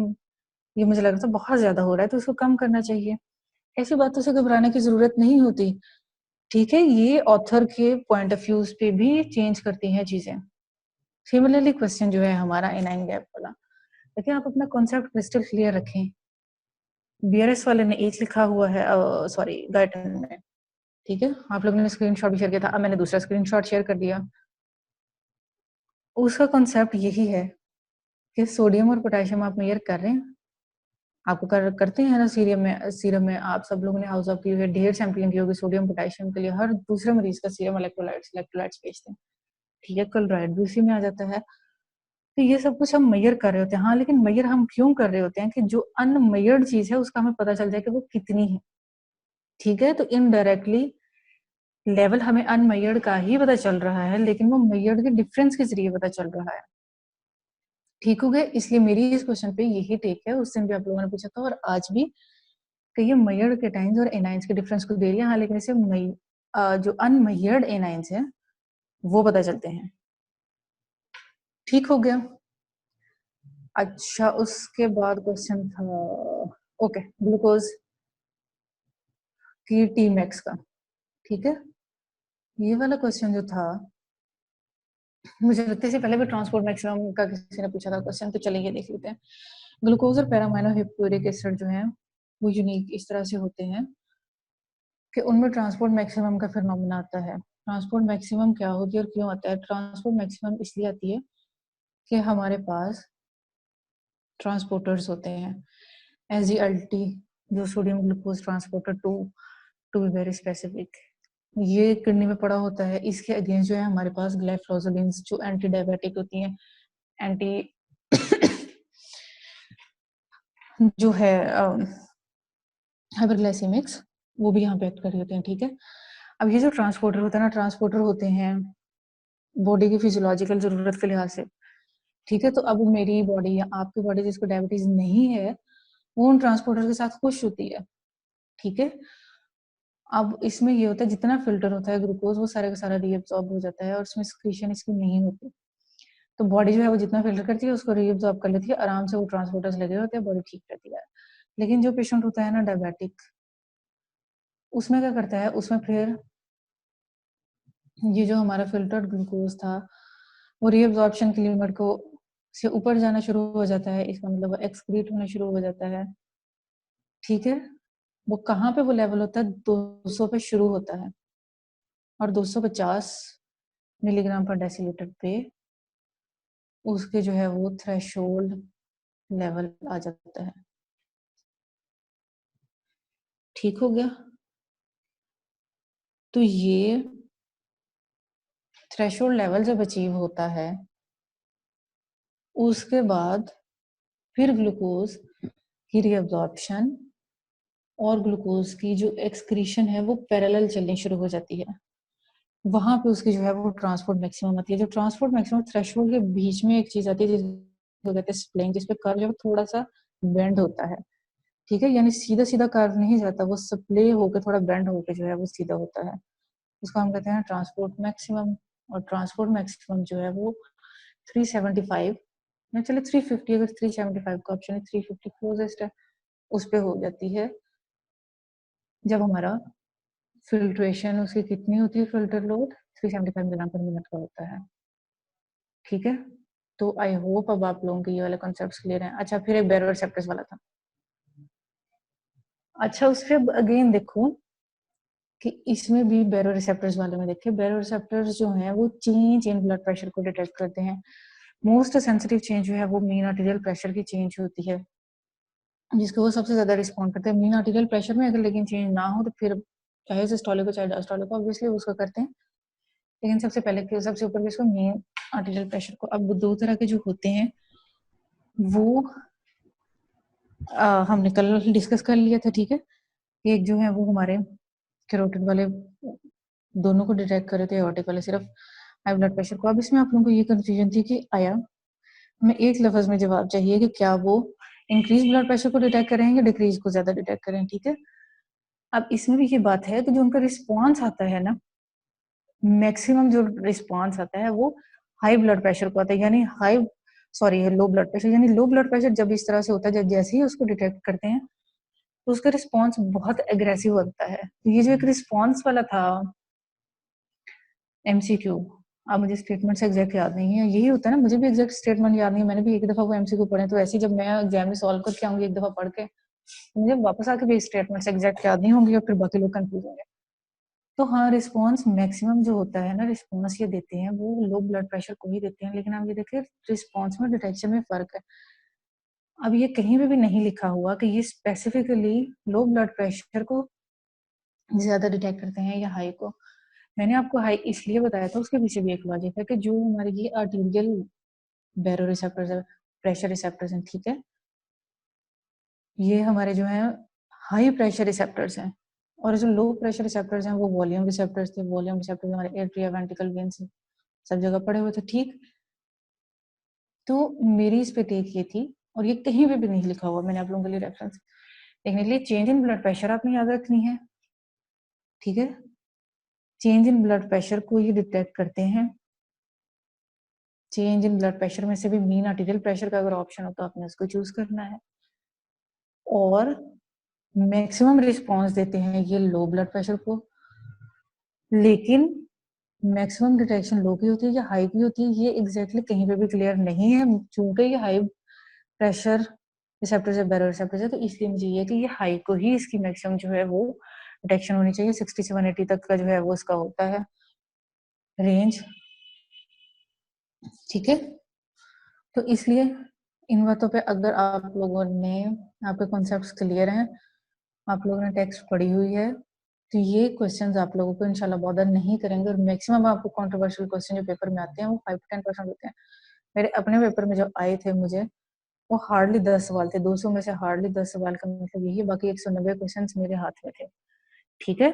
ये मुझे लग रहा था बहुत ज्यादा हो रहा है, तो उसको कम करना चाहिए। ऐसी बातों से घबराने की जरूरत नहीं होती। ठीक है, ये ऑथर के पॉइंट ऑफ व्यूज पे भी चेंज करती हैं चीजें। सिमिलरली क्वेश्चन जो है हमारा इनाइन गैप वाला, लेकिन आप अपना कॉन्सेप्ट क्रिस्टल क्लियर रखें। बीआरएस वाले ने एक लिखा हुआ है, सॉरी गाइटन में, ठीक है, आप लोगों ने स्क्रीनशॉट भी शेयर किया था, अब मैंने दूसरा स्क्रीनशॉट शेयर कर दिया। उसका कॉन्सेप्ट यही है कि सोडियम और पोटेशियम आप मेजर कर रहे हैं, आपको करते हैं ना सीरम में आप सब लोगों ने हाउस ऑफ की हुई है, ढेर सैंपलिंग की होगी सोडियम पोटेशियम के लिए। हर दूसरे मरीज का सीरम इलेक्ट्रोलाइट्स भेजते हैं, ठीक है, क्लोराइड भी उसी में आ जाता है। तो ये सब कुछ हम मेजर कर रहे होते हैं। हाँ, लेकिन मेजर हम क्यों कर रहे होते हैं कि जो अनमेजर्ड चीज है उसका हमें पता चल जाए कि वो कितनी है। ठीक है, तो इनडायरेक्टली लेवल हमें अनमेजर्ड का ही पता चल रहा है, लेकिन वो मेजर्ड के डिफरेंस के जरिए पता चल रहा है। ठीक हो गया? इसलिए मेरी इस क्वेश्चन पे यही टेक है, उस दिन भी आप लोगों ने पूछा था और आज भी, कि ये मेजर्ड केटाइंस और एनाइंस के डिफरेंस को दे रही है। हाँ, लेकिन इसे जो अनमेजर्ड एनाइंस है वो पता चलते हैं। ठीक हो गया? अच्छा, उसके बाद क्वेश्चन था ओके ग्लूकोज की टी मैक्स का। ठीक है, ये वाला क्वेश्चन जो था, मुझे लगता है इससे पहले भी ट्रांसपोर्ट मैक्सिमम का किसी ने पूछा था क्वेश्चन, तो चलिए देख लेते हैं। ग्लूकोज और पैरामाइनो हिप्योरिक एसिड जो है वो यूनिक इस तरह से होते हैं कि उनमें ट्रांसपोर्ट मैक्सिमम का फिनोमेना आता है। ट्रांसपोर्ट मैक्सिमम क्या होती है और क्यों आता है? ट्रांसपोर्ट मैक्सिमम इसलिए आती है कि हमारे पास ट्रांसपोर्टर्स होते हैं, एसजीएलटी, जो sodium glucose transporter two be very specific, ये किडनी में पड़ा होता है। इसके अगेंस्ट जो है हमारे पास ग्लाइफोसोलिन्स जो एंटी डायबिटिक होती हैं, एंटी जो है हाइपरग्लाइसेमिक्स, वो भी यहाँ पे एक्ट कर रहे होते हैं। ठीक है, अब ये जो ट्रांसपोर्टर होता है ना, ट्रांसपोर्टर होते हैं बॉडी की फिजियोलॉजिकल जरूरत के लिहाज से। ठीक है, तो अब मेरी बॉडी या आपकी बॉडी जिसको डायबिटीज नहीं है, वो उन ट्रांसपोर्टर के साथ खुश होती है। ठीक है, अब इसमें ये होता है जितना फिल्टर होता है ग्लूकोज वो सारा का सारा रीअब्सॉर्ब हो जाता है और उसमें सिक्रीशन इसकी नहीं होती। तो बॉडी जो है वो जितना फिल्टर करती है उसको रीअब्सॉर्ब कर लेती है, आराम से वो ट्रांसपोर्टर्स लगे होते हैं, बॉडी ठीक रहती है। लेकिन जो पेशेंट होता है ना डायबिटिक, उसमें क्या करता है, उसमें फिर ये जो हमारा फिल्टर्ड ग्लूकोज था वो रीअब्जॉर्प्शन के लिमिट को से ऊपर जाना शुरू हो जाता है, इसका मतलब एक्सक्रीट होना शुरू हो जाता है। ठीक है, वो कहाँ पे वो लेवल होता है, 200 पे शुरू होता है और 250 मिलीग्राम पर डेसीलीटर पे उसके जो है वो थ्रेशोल्ड लेवल आ जाता है। ठीक हो गया। तो ये थ्रेशोल्ड लेवल जब अचीव होता है उसके बाद फिर ग्लूकोज की रीअब्जॉर्प्शन और ग्लूकोज की जो एक्सक्रीशन है वो पैरेलल चलनी शुरू हो जाती है। वहां पे उसकी जो है वो ट्रांसपोर्ट मैक्सिमम आती है। जो ट्रांसपोर्ट मैक्सिमम थ्रेशोल्ड के बीच में एक चीज आती है जिसको कहते हैं स्प्लिंग, जिसपे कर्व जो है थोड़ा सा बेंड होता है। ठीक है, यानी सीधा सीधा कर्व नहीं जाता, वो स्प्ले होकर थोड़ा बेंड होकर जो है वो सीधा होता है। उसको हम कहते हैं ट्रांसपोर्ट मैक्सिमम। और ट्रांसपोर्ट मैक्सिमम जो है वो 375 या चले 350, अगर 375 का ऑप्शन है 350 क्लोजेस्ट है, उस पे हो जाती है जब हमारा फिल्ट्रेशन उसकी कितनी होती है, फिल्टर लोड 375 मिलीग्राम पर मिनट का होता है। ठीक है, तो आई होप अब आप लोगों के ये वाले कॉन्सेप्ट्स क्लियर हैं। अच्छा, फिर एक बैरोरिसेप्टर्स वाला था। अच्छा, उसके अगेन देखो कि इसमें भी बैरोरिसेप्टर्स वाले में देखिए, बैरोरिसेप्टर्स जो हैं वो चेंज इन ब्लड प्रेशर को डिटेक्ट करते हैं। मोस्ट सेंसिटिव चेंज जो है वो मीन आर्टेरियल प्रेशर की चेंज होती है, जिसको वो सबसे ज्यादा रिस्पॉन्ड करते हैं। मीन आर्टेरियल प्रेशर में अगर लेकिन चेंज ना हो तो फिर चाहे सिस्टोलिक हो चाहे डायस्टोलिक हो, ऑब्वियसली उसको करते हैं, लेकिन सबसे पहले सबसे ऊपर इसको मेन आर्टेरियल प्रेशर को। अब दो तरह के जो होते हैं वो हमने कल डिस्कस कर लिया था। ठीक है, एक जो है वो हमारे कैरोटिड वाले दोनों को डिटेक्ट करे थे, एओर्टिक वाले सिर्फ हाई ब्लड प्रेशर को। अब इसमें आप लोगों को ये कंफ्यूजन थी कि आया हमें एक लफ्ज में जवाब चाहिए कि क्या वो इंक्रीज ब्लड प्रेशर को डिटेक्ट करें या डिक्रीज को ज्यादा डिटेक्ट करें। ठीक है, अब इसमें भी ये बात है कि जो उनका रिस्पॉन्स आता है ना, मैक्सिमम जो रिस्पॉन्स आता है वो हाई ब्लड प्रेशर को आता है, यानी लो ब्लड प्रेशर। यानी लो ब्लड प्रेशर जब इस तरह से होता है, जब जैसे ही उसको डिटेक्ट करते हैं तो उसका रिस्पॉन्स बहुत एग्रेसिव होता है। तो ये जो एक रिस्पॉन्स वाला था एमसीक्यू, अब मुझे स्टेटमेंट से एग्जैक्ट याद नहीं है, यही होता है ना, मुझे भी एग्जैक्ट स्टेटमेंट याद नहीं है, मैंने भी एक दफा वो एमसीक्यू पढ़े, तो ऐसे जब मैं एग्जाम में सॉल्व करके आऊंगी एक दफा पढ़ के, तो मुझे वापस आके भी स्टेटमेंट से एग्जैक्ट याद नहीं होंगी और फिर बाकी लोग कंफ्यूज होंगे। तो हाँ, रिस्पॉन्स मैक्सिमम जो होता है ना, रिस्पॉन्स ये देते हैं वो लो ब्लड प्रेशर को ही देते हैं, लेकिन आप ये देखिए रिस्पॉन्स में डिटेक्शन में फर्क है। अब ये कहीं पे भी नहीं लिखा हुआ कि ये स्पेसिफिकली लो ब्लड प्रेशर को ज्यादा डिटेक्ट करते हैं या हाई को। मैंने आपको हाई इसलिए बताया था, उसके पीछे भी एक लॉजिक है कि जो हमारे ये आर्टीरियल बैरो रिसेप्टर्स है, प्रेशर रिसेप्टर्स हैं, ठीक है, ये हमारे जो है हाई प्रेशर रिसेप्टर्स हैं, और जो लो प्रेशर रिसेप्टर्स हैं वो वॉल्यूम रिसेप्टर्स थे। वॉल्यूम रिसेप्टर्स हमारे एट्रिया वेंट्रिकल वेन्स सब जगह पड़े हुए थे। ठीक, तो मेरी इस पे टेक ये थी, और ये कहीं पे भी नहीं लिखा हुआ, मैंने आप लोगों के लिए रेफरेंस देखने के लिए, चेंज इन ब्लड प्रेशर आपने याद रखनी है। ठीक है, चेंज इन ब्लड प्रेशर को ये डिटेक्ट करते हैं। चेंज इन ब्लड प्रेशर में से भी मीन आर्टीरियल प्रेशर का अगर ऑप्शन हो तो आपने उसको चूज करना है, और मैक्सिमम रिस्पांस देते हैं ये लो ब्लड प्रेशर को, लेकिन मैक्सिमम डिटेक्शन लो की होती है या हाई की होती है ये एग्जैक्टली कहीं पे भी क्लियर नहीं है। चूंकि ये हाई प्रेशर रिसेप्टर्स है, बैरो रिसेप्टर्स है, तो इसलिए मुझे ये कि ये हाई को ही इसकी मैक्सिमम जो है वो डिटेक्शन होनी चाहिए। 67-80 तक का जो है वो इसका होता है रेंज। ठीक है, तो इसलिए इन बातों पे अगर आप लोगों ने, आपके कॉन्सेप्ट्स क्लियर हैं, आप लोगों ने टेक्स्ट पढ़ी हुई है, तो ये क्वेश्चंस आप लोगों को इंशाल्लाह बॉदर नहीं करेंगे। और मैक्सिमम आपको कंट्रोवर्शियल क्वेश्चन जो पेपर में आते हैं वो 5-10% होते हैं। मेरे अपने पेपर में जो आए थे मुझे वो हार्डली 10 सवाल थे, 200 में से हार्डली 10 सवाल का मतलब यही है, बाकी 190 क्वेश्चन मेरे हाथ में थे। ठीक है,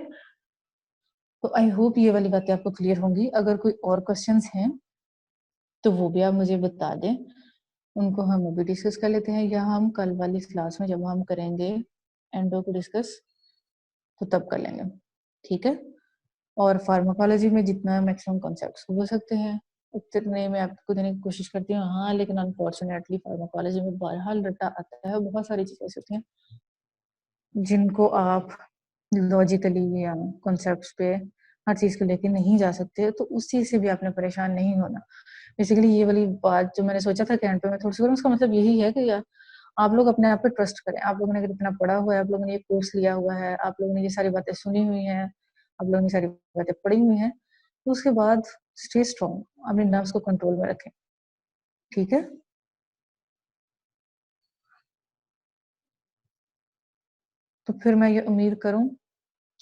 तो आई होप ये वाली बातें आपको क्लियर होंगी। अगर कोई और क्वेश्चन हैं तो वो भी आप मुझे बता दें, उनको हम अभी डिस्कस कर लेते हैं, या हम कल वाली क्लास में जब हम करेंगे एंडो को डिस्कस तो तब कर लेंगे। ठीक है, और फार्माकोलॉजी में जितना मैक्सिमम कॉन्सेप्ट्स हो सकते हैं उतने में आपको देने की कोशिश करती हूँ। हाँ, लेकिन अनफॉर्चुनेटली फार्माकोलॉजी में बहरहाल रटा आता है, बहुत सारी चीजें ऐसी होती हैं जिनको आप लॉजिकली या कॉन्सेप्ट्स पे हर चीज को लेके नहीं जा सकते, तो उस चीज से भी आपने परेशान नहीं होना। बेसिकली ये वाली बात जो मैंने सोचा था कि एंड पे मैं थोड़ी सी करूँ, उसका मतलब यही है कि आप लोग अपने आप पे ट्रस्ट करें। आप लोगों ने अगर इतना पढ़ा हुआ है, आप लोगों ने ये कोर्स लिया हुआ है, आप लोगों ने ये सारी बातें सुनी हुई हैं, आप लोगों ने सारी बातें पढ़ी हुई हैं, तो उसके बाद स्टे स्ट्रॉन्ग, अपने नर्व्स को कंट्रोल में रखें, ठीक है। तो फिर मैं ये उम्मीद करूं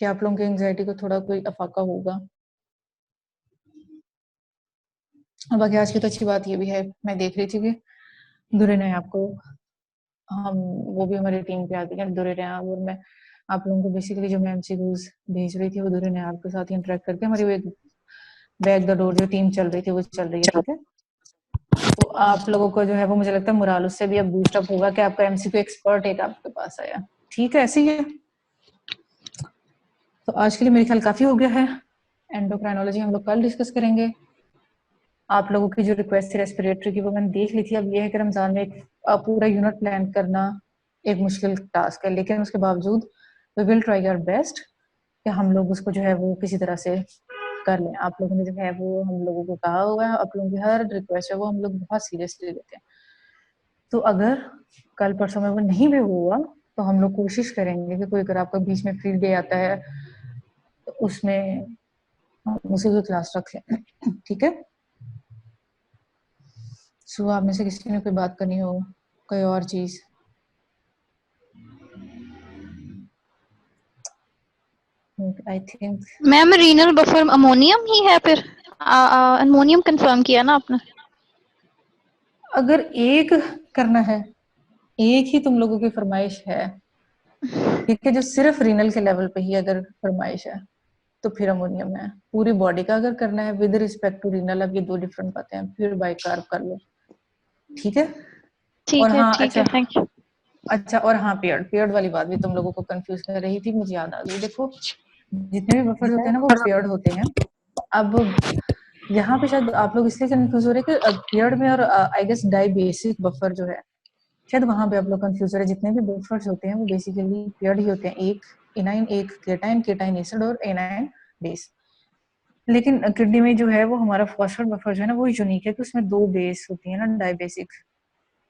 कि आप लोगों की एंजाइटी को थोड़ा कोई अफाका होगा। और बाकी आज की तो अच्छी बात ये भी है, मैं देख रही थी कि दुरे ने आपको, हम वो भी हमारी टीम पे आती है दुरे ने, और मैं आप लोगों को बेसिकली जो मैं एमसीक्यूज भेज रही थी वो दुरे ने आपके साथ ही इंटरेक्ट करके हमारी वो एक बैक द डोर जो टीम चल रही थी वो चल रही है, ठीक है। तो आप लोगों को जो है वो मुझे लगता है मोराल उससे भी अब बूस्ट अप होगा कि आपका एमसीक्यू एक्सपर्ट एक आपके पास आया, ठीक है। ऐसे ही है। तो आज के लिए मेरे ख्याल काफी हो गया है। एंडोक्राइनोलॉजी हम लोग कल डिस्कस करेंगे। आप लोगों की जो रिक्वेस्ट थी रेस्पिरेटरी की वो मैंने देख ली थी। अब ये है कि रमजान में एक पूरा यूनिट प्लान करना एक मुश्किल टास्क है, लेकिन उसके बावजूद we will try our best कि हम लोग उसको जो है वो किसी तरह से कर लें। आप लोगों ने जो है वो हम लोगों को कहा हुआ है, आप लोगों की हर रिक्वेस्ट है वो हम लोग बहुत सीरियसली लेते हैं। तो अगर कल परसों में वो नहीं भी हुआ तो हम लोग कोशिश करेंगे कि कोई अगर आपका बीच में फ्री डे आता है तो उसमें उसी की क्लास रख लें, ठीक है। सुबह आप में से किसी ने कोई बात करनी हो, कोई और चीज? I think ma'am renal buffer ammonium ही है फिर? अमोनियम कंफर्म किया ना आपने? अगर एक करना है, एक ही तुम लोगों की फरमाइश है, ठीक है, जो सिर्फ रीनल के लेवल पे ही अगर फरमाइश है तो फिर अमोनियम है। पूरी बॉडी का अगर करना है विद रिस्पेक्ट टू रीनल, अब ये दो डिफरेंट बातें हैं, फिर बाइकार्ब कर लो, ठीक है। और ठीक है, हाँ ठीक है, थैंक यू। अच्छा, और हाँ पेयर्ड वाली बात भी तुम लोगों को कंफ्यूज कर रही थी, मुझे याद आ गई। देखो जितने भी बफर्स होते हैं ना वो पेयर्ड होते हैं। अब यहाँ पे शायद आप लोग इसलिए कंफ्यूज हो रहे हैं कि पेयर्ड में और I guess dibasic buffer जो है शायद वहां पे आप लोग कंफ्यूज हो रहे हैं। जितने भी बफर्स होते हैं वो बेसिकली पेयर्ड ही होते हैं, एक एनाइन, एक केटाइन, केटाइन एसिड और एनाइन बेस। लेकिन किडनी में जो है वो हमारा फॉस्फेट बफर जो है ना वो यूनिक है कि उसमें दो बेस होती है ना डाई बेसिक,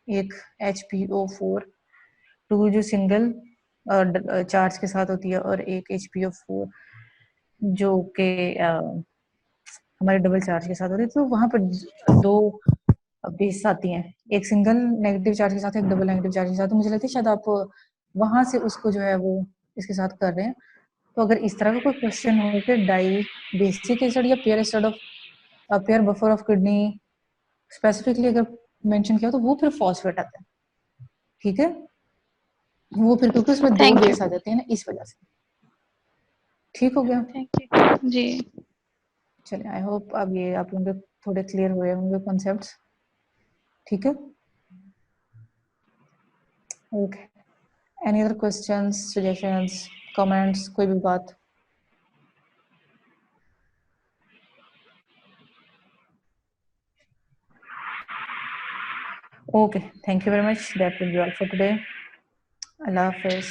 एक HPO4 टू जो सिंगल चार्ज के साथ होती है और एक HPO4 जो के हमारे डबल चार्ज के साथ होती है। तो वहां पर दो बेस आती हैं, एक सिंगल नेगेटिव चार्ज के साथ, एक डबल नेगेटिव चार्ज के साथ। तो मुझे लगता है शायद आप वहां से उसको जो है वो इसके साथ कर रहे हैं। तो अगर इस तरह का कोई क्वेश्चन हो कि डाई बेसिक एसिड या pair acid of pair buffer of kidney specifically अगर मेंशन किया तो वो फिर फॉस्फेट आता है, ठीक है। वो फिर क्योंकि उसमें दो थैंक यू, बेस आ जाते हैं ना, इस वजह से। ठीक हो गया। थैंक यू जी। चलिए, आई होप अब ये आप लोगों के थोड़े क्लियर हुए होंगे कॉन्सेप्ट्स, ठीक है। Okay, any other questions, suggestions, comments, कोई भी बात? Okay, thank you very much, that will be all for today. Allah Hafiz.